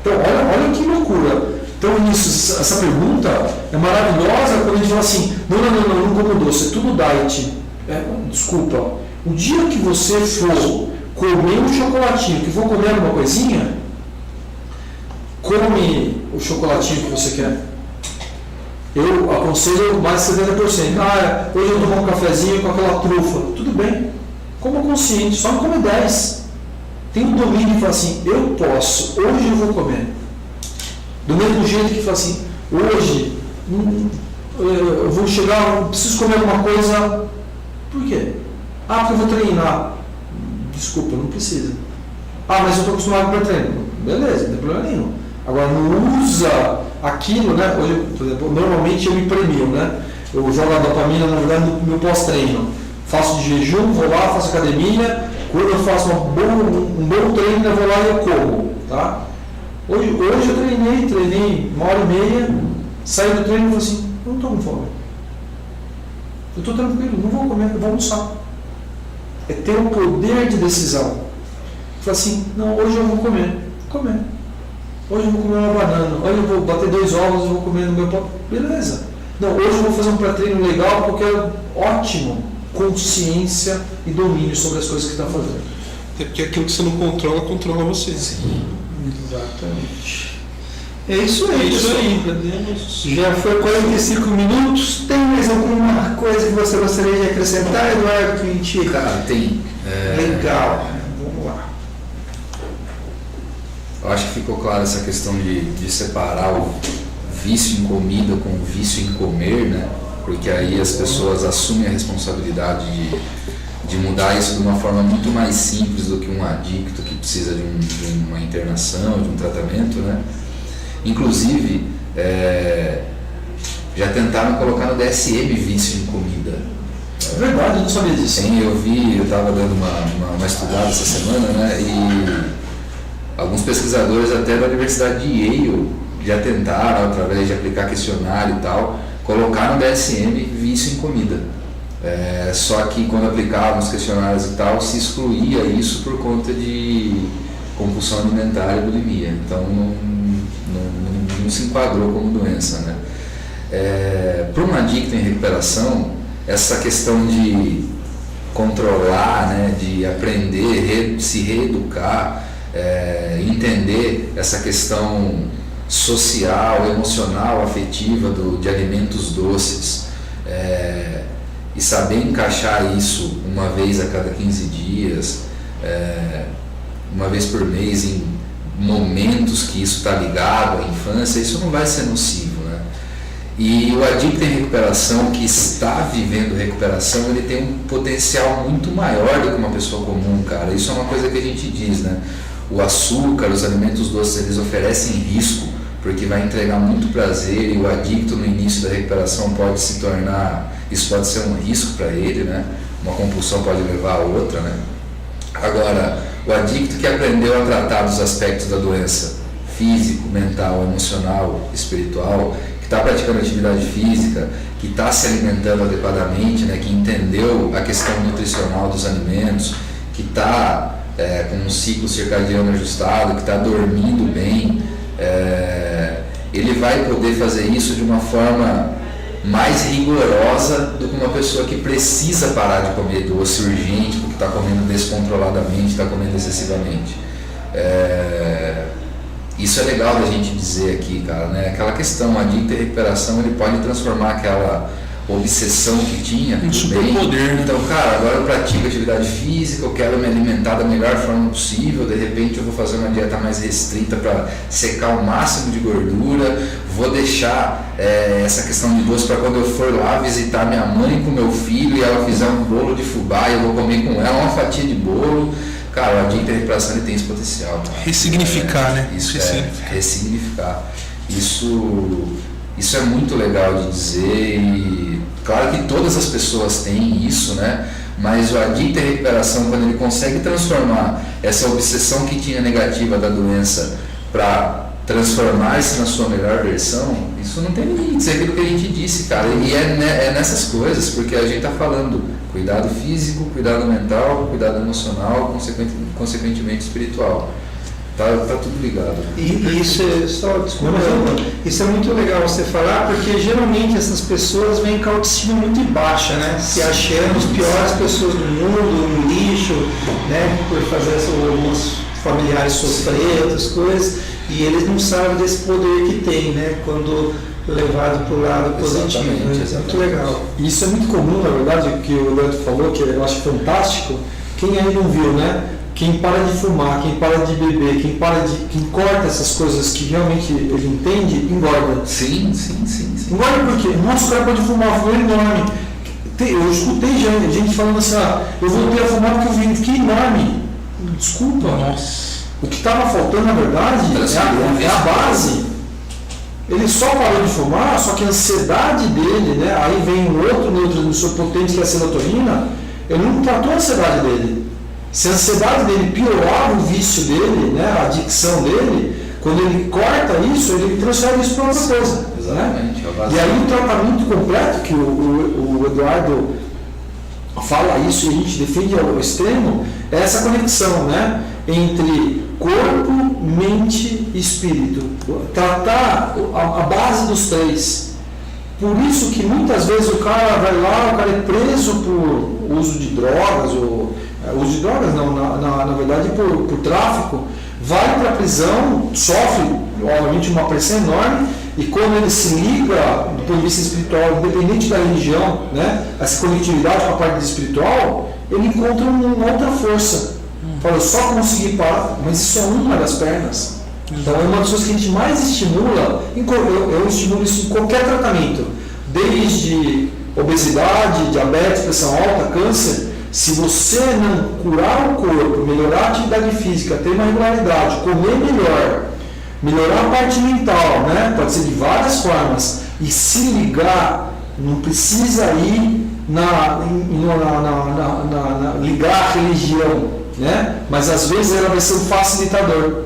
Então, olha que loucura. Então, essa pergunta é maravilhosa quando a gente fala assim, não como doce, é tudo diet. Desculpa, o dia que você for comer um chocolatinho, que for comer alguma coisinha, come o chocolatinho que você quer. Eu aconselho mais de 70%. Hoje eu tomo um cafezinho com aquela trufa. Tudo bem. Coma consciente, só não come 10. Tem um domínio que fala assim, eu posso, hoje eu vou comer. Do mesmo jeito que fala assim, hoje eu vou chegar, preciso comer alguma coisa. Por quê? Porque eu vou treinar. Desculpa, não precisa. Mas eu estou acostumado para treino. Beleza, não tem problema nenhum. Agora, não usa aquilo, né? Hoje, por exemplo, normalmente eu me premio, né? eu jogo a dopamina, na verdade, no meu pós-treino. Faço de jejum, vou lá, faço academia, quando eu faço um bom treino, eu vou lá e eu como, tá? Hoje eu treinei 1h30, saí do treino e falei assim, eu não estou com fome. Eu estou tranquilo, não vou comer, eu vou almoçar. É ter um poder de decisão. Falei assim, não, hoje eu vou comer. Hoje eu vou comer uma banana, hoje eu vou bater 2 ovos e vou comer no meu pão. Beleza. Não, hoje eu vou fazer um pré-treino legal porque eu quero ótimo consciência e domínio sobre as coisas que está fazendo. É porque aquilo que você não controla, controla você. Sim, exatamente. É isso aí, pessoal. Já foi 45 minutos. Tem mais alguma coisa que você gostaria de acrescentar, Eduardo? Que a gente... Cara, tem. Legal. Vamos lá. Eu acho que ficou claro essa questão de separar o vício em comida com o vício em comer, né? Porque aí as pessoas assumem a responsabilidade de mudar isso de uma forma muito mais simples do que um adicto que precisa de uma internação, de um tratamento, né? Inclusive, já tentaram colocar no DSM vício em comida. É verdade, eu não sabia disso. Sim, eu estava dando uma estudada essa semana, né? E alguns pesquisadores até da Universidade de Yale já tentaram, através de aplicar questionário e tal, colocar no DSM vício em comida. Só que quando aplicavam os questionários e tal, se excluía isso por conta de compulsão alimentar e bulimia. Então não se enquadrou como doença, né? Para um adicto em recuperação, essa questão de controlar, né, de aprender, se reeducar, entender essa questão social, emocional, afetiva de alimentos doces, e saber encaixar isso uma vez a cada 15 dias, uma vez por mês, em momentos que isso está ligado à infância, isso não vai ser nocivo, né? E o adicto em recuperação, que está vivendo recuperação, ele tem um potencial muito maior do que uma pessoa comum, cara. Isso é uma coisa que a gente diz, né? O açúcar, os alimentos doces, eles oferecem risco, porque vai entregar muito prazer, e o adicto no início da recuperação pode se tornar, isso pode ser um risco para ele, né? Uma compulsão pode levar a outra, né? Agora, o adicto que aprendeu a tratar dos aspectos da doença, físico, mental, emocional, espiritual, que está praticando atividade física, que está se alimentando adequadamente, né? Que entendeu a questão nutricional dos alimentos, que está com um ciclo circadiano ajustado, que está dormindo bem, ele vai poder fazer isso de uma forma mais rigorosa do que uma pessoa que precisa parar de comer doce urgente, porque está comendo descontroladamente, está comendo excessivamente. Isso é legal da gente dizer aqui, cara, né? Aquela questão, o adicto em recuperação, ele pode transformar aquela obsessão que tinha um superpoder, né? Então, cara, agora eu pratico atividade física, eu quero me alimentar da melhor forma possível, de repente eu vou fazer uma dieta mais restrita para secar o máximo de gordura, vou deixar essa questão de doce para quando eu for lá visitar minha mãe com meu filho e ela fizer um bolo de fubá e eu vou comer com ela uma fatia de bolo. Cara, o adicto em recuperação, ele tem esse potencial. Cara. Ressignificar, né? Isso ressignificar. Isso é muito legal de dizer, e claro que todas as pessoas têm isso, né? Mas o adicto em recuperação, quando ele consegue transformar essa obsessão que tinha negativa da doença para transformar-se na sua melhor versão, isso não tem limites, é aquilo que a gente disse, cara. E é nessas coisas, porque a gente está falando cuidado físico, cuidado mental, cuidado emocional, consequentemente espiritual. Tá tudo ligado. E isso é só, desculpa, isso é muito legal você falar, porque geralmente essas pessoas vêm com a autoestima muito baixa, né? Se achando as piores pessoas do mundo, no lixo, né? Por fazer alguns familiares sofrer, outras coisas, e eles não sabem desse poder que tem, né? Quando levado para o lado positivo. Exatamente. Muito legal. Isso é muito comum, na verdade, o que o Leandro falou, que eu acho fantástico. Quem aí não viu, né? Quem para de fumar, quem para de beber, quem corta essas coisas que realmente ele entende, engorda. Sim. Engorda por quê? Nossa, o cara pode fumar, foi enorme. Eu escutei gente falando assim, eu voltei a fumar porque eu fiquei enorme. Desculpa. Nossa. O que estava faltando, na verdade, é a base. Ele só parou de fumar, só que a ansiedade dele, né? Aí vem um outro neurotransmissor potente que é a serotonina, ele não tratou a ansiedade dele. Se a ansiedade dele piorava o vício dele, né? A adicção dele, quando ele corta isso, ele transfere isso para outra coisa. Exatamente. Né? E aí o tratamento completo, que o Eduardo fala isso e a gente defende ao extremo, é essa conexão, né? Entre corpo, mente e espírito. Tratar a base dos três. Por isso que muitas vezes o cara vai lá, o cara é preso por uso de drogas, uso de drogas não, na verdade por tráfico, vai para a prisão, sofre obviamente uma pressão enorme, e quando ele se liga do ponto de vista espiritual, independente da religião, né, essa conectividade com a parte espiritual, ele encontra uma outra força. Fala, eu só consegui parar, mas isso é uma das pernas. Então é uma das coisas que a gente mais estimula, eu estimulo isso em qualquer tratamento, desde obesidade, diabetes, pressão alta, câncer. Se você não curar o corpo, melhorar a atividade física, ter uma regularidade, comer melhor, melhorar a parte mental, né? Pode ser de várias formas, e se ligar, não precisa ir ligar a religião, né? Mas às vezes ela vai ser um facilitador.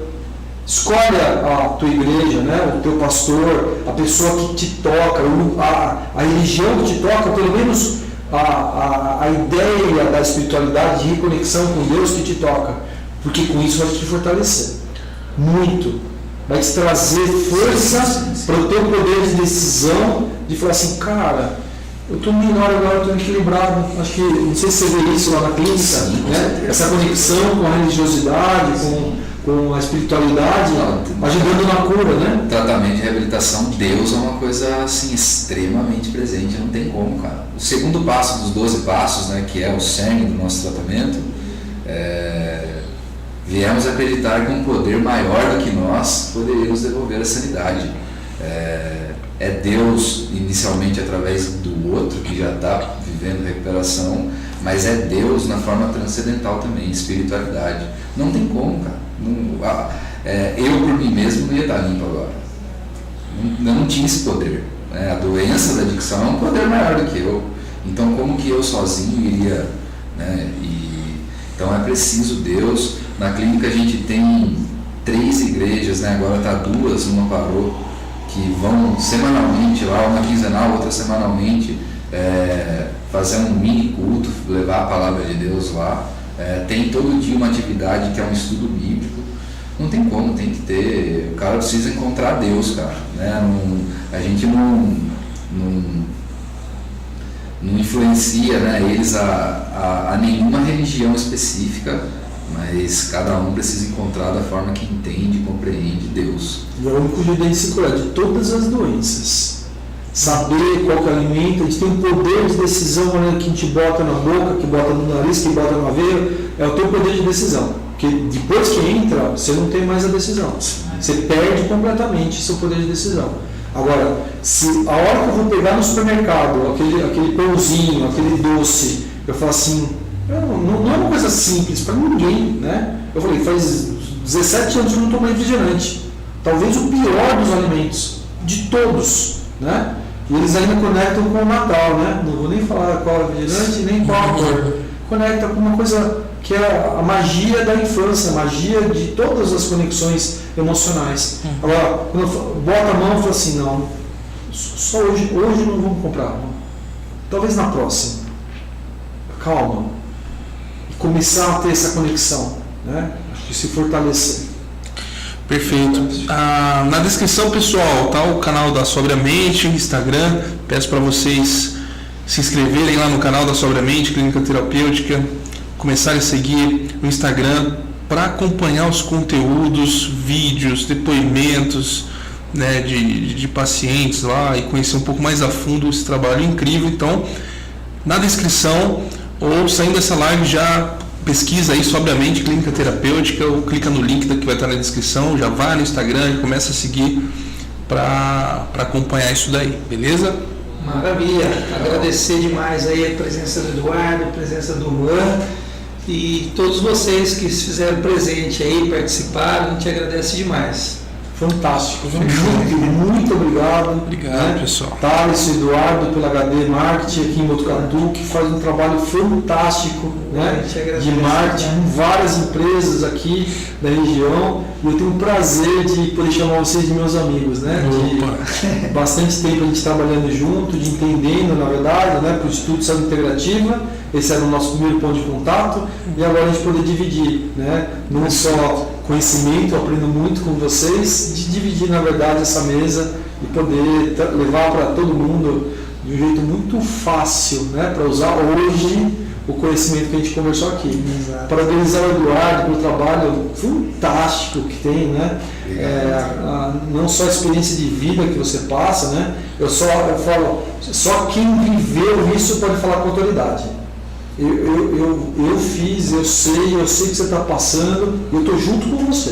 Escolhe a tua igreja, né? O teu pastor, a pessoa que te toca, a religião que te toca, pelo menos a ideia da espiritualidade, de reconexão com Deus que te toca, porque com isso vai te fortalecer muito, vai te trazer força para o teu poder de decisão, de falar assim, cara, eu estou melhor agora, eu estou equilibrado. Acho que, não sei se você vê isso lá na clínica, né? Essa conexão com a religiosidade, com a espiritualidade, ajudando na cura, né? Tratamento de reabilitação, Deus é uma coisa assim extremamente presente, não tem como, cara. O segundo passo dos 12 passos, né, que é o cerne do nosso tratamento, viemos acreditar que um poder maior do que nós poderia nos devolver a sanidade. É Deus inicialmente através do outro que já está vivendo recuperação, mas é Deus na forma transcendental também, espiritualidade. Não tem como, cara. Eu por mim mesmo não ia estar limpo agora. Não tinha esse poder. A doença da adicção é um poder maior do que eu. Então como que eu sozinho iria, né? Então é preciso Deus. Na clínica a gente tem 3 igrejas, né? Agora está 2, uma parou, que vão semanalmente lá, uma quinzenal, outra semanalmente, fazer um mini culto, levar a palavra de Deus lá. Tem todo dia uma atividade que é um estudo bíblico. Não tem como, tem que ter. O cara precisa encontrar Deus, cara, né? A gente não influencia, né, eles a nenhuma religião específica, mas cada um precisa encontrar da forma que entende e compreende Deus. E é o único jeito de se curar de todas as doenças. Saber qual que alimenta, a gente tem um poder de decisão, né, que a gente bota na boca, que bota no nariz, que bota na veia, é o teu poder de decisão. Porque depois que entra, você não tem mais a decisão. Você perde completamente seu poder de decisão. Agora, se a hora que eu vou pegar no supermercado, aquele pãozinho, aquele doce, eu falo assim, não é uma coisa simples para ninguém, né? Eu falei, faz 17 anos que eu não tomo refrigerante. Talvez o pior dos alimentos, de todos, né? E eles ainda conectam com o Natal, né? Não vou nem falar qual refrigerante, nem qual a cor. Conecta com uma coisa que é a magia da infância, a magia de todas as conexões emocionais. Agora, quando eu boto a mão, eu falo assim, não, só hoje não vamos comprar. Não. Talvez na próxima. Calma. E começar a ter essa conexão, né? Acho que se fortalecer. Perfeito. Na descrição, pessoal, tá o canal da Sobriamente, Instagram. Peço para vocês se inscreverem lá no canal da Sobriamente, Clínica Terapêutica, começarem a seguir o Instagram para acompanhar os conteúdos, vídeos, depoimentos, né, de pacientes lá e conhecer um pouco mais a fundo esse trabalho incrível. Então, na descrição ou saindo dessa live, já pesquisa aí Sobriamente Clínica Terapêutica ou clica no link que vai estar na descrição, já vai no Instagram, já começa a seguir para acompanhar isso daí, beleza? Maravilha, agradecer demais aí a presença do Eduardo, a presença do Juan e todos vocês que se fizeram presente aí, participaram, a gente agradece demais. fantástico. Muito obrigado. Obrigado, pessoal. Thales e Eduardo pela HD Marketing aqui em Botucatu, que faz um trabalho fantástico, né, de marketing com várias empresas aqui da região. E eu tenho o prazer de poder chamar vocês de meus amigos, né? De bastante tempo a gente trabalhando junto, de entendendo, na verdade, né, para o Instituto de Saúde Integrativa. Esse era o nosso primeiro ponto de contato. E agora a gente poder dividir, né, não só conhecimento, eu aprendo muito com vocês, de dividir, na verdade, essa mesa e poder levar para todo mundo de um jeito muito fácil, né, para usar hoje o conhecimento que a gente conversou aqui. Parabenizar o Eduardo pelo trabalho fantástico que tem, né? Não só a experiência de vida que você passa, né? Eu falo, só quem viveu isso pode falar com autoridade. Eu fiz, eu sei que você está passando, eu estou junto com você.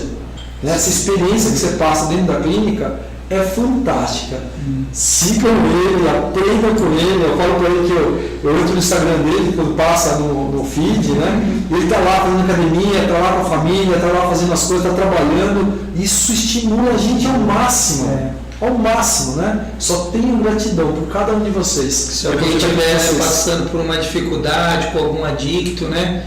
Né? Essa experiência que você passa dentro da clínica é fantástica. Sigam ele, aprendam com ele. Eu falo para ele que eu entro no Instagram dele quando passa no feed, né? Ele está lá fazendo academia, está lá com a família, está lá fazendo as coisas, está trabalhando. Isso estimula a gente ao máximo. Ao máximo, né? Só tenho gratidão por cada um de vocês. Se alguém estiver passando por uma dificuldade, com algum adicto, né?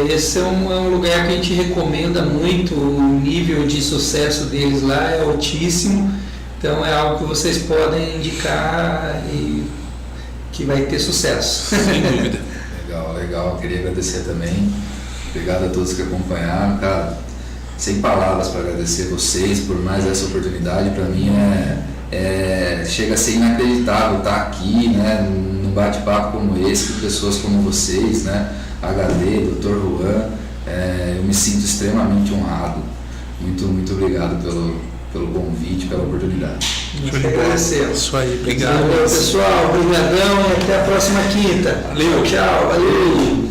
Esse é um lugar que a gente recomenda muito. O nível de sucesso deles lá é altíssimo. Então é algo que vocês podem indicar e que vai ter sucesso. Sem dúvida. Legal. Queria agradecer também. Obrigado a todos que acompanharam, cara. Sem palavras para agradecer vocês por mais essa oportunidade. Para mim chega a ser inacreditável estar aqui, né, num bate-papo como esse, com pessoas como vocês, né, HD, Dr. Juan. Eu me sinto extremamente honrado. Muito obrigado pelo convite, pela oportunidade. Nós que agradecemos. Isso aí, obrigado. Valeu, pessoal. Obrigadão e até a próxima quinta. Valeu. Tchau. Valeu.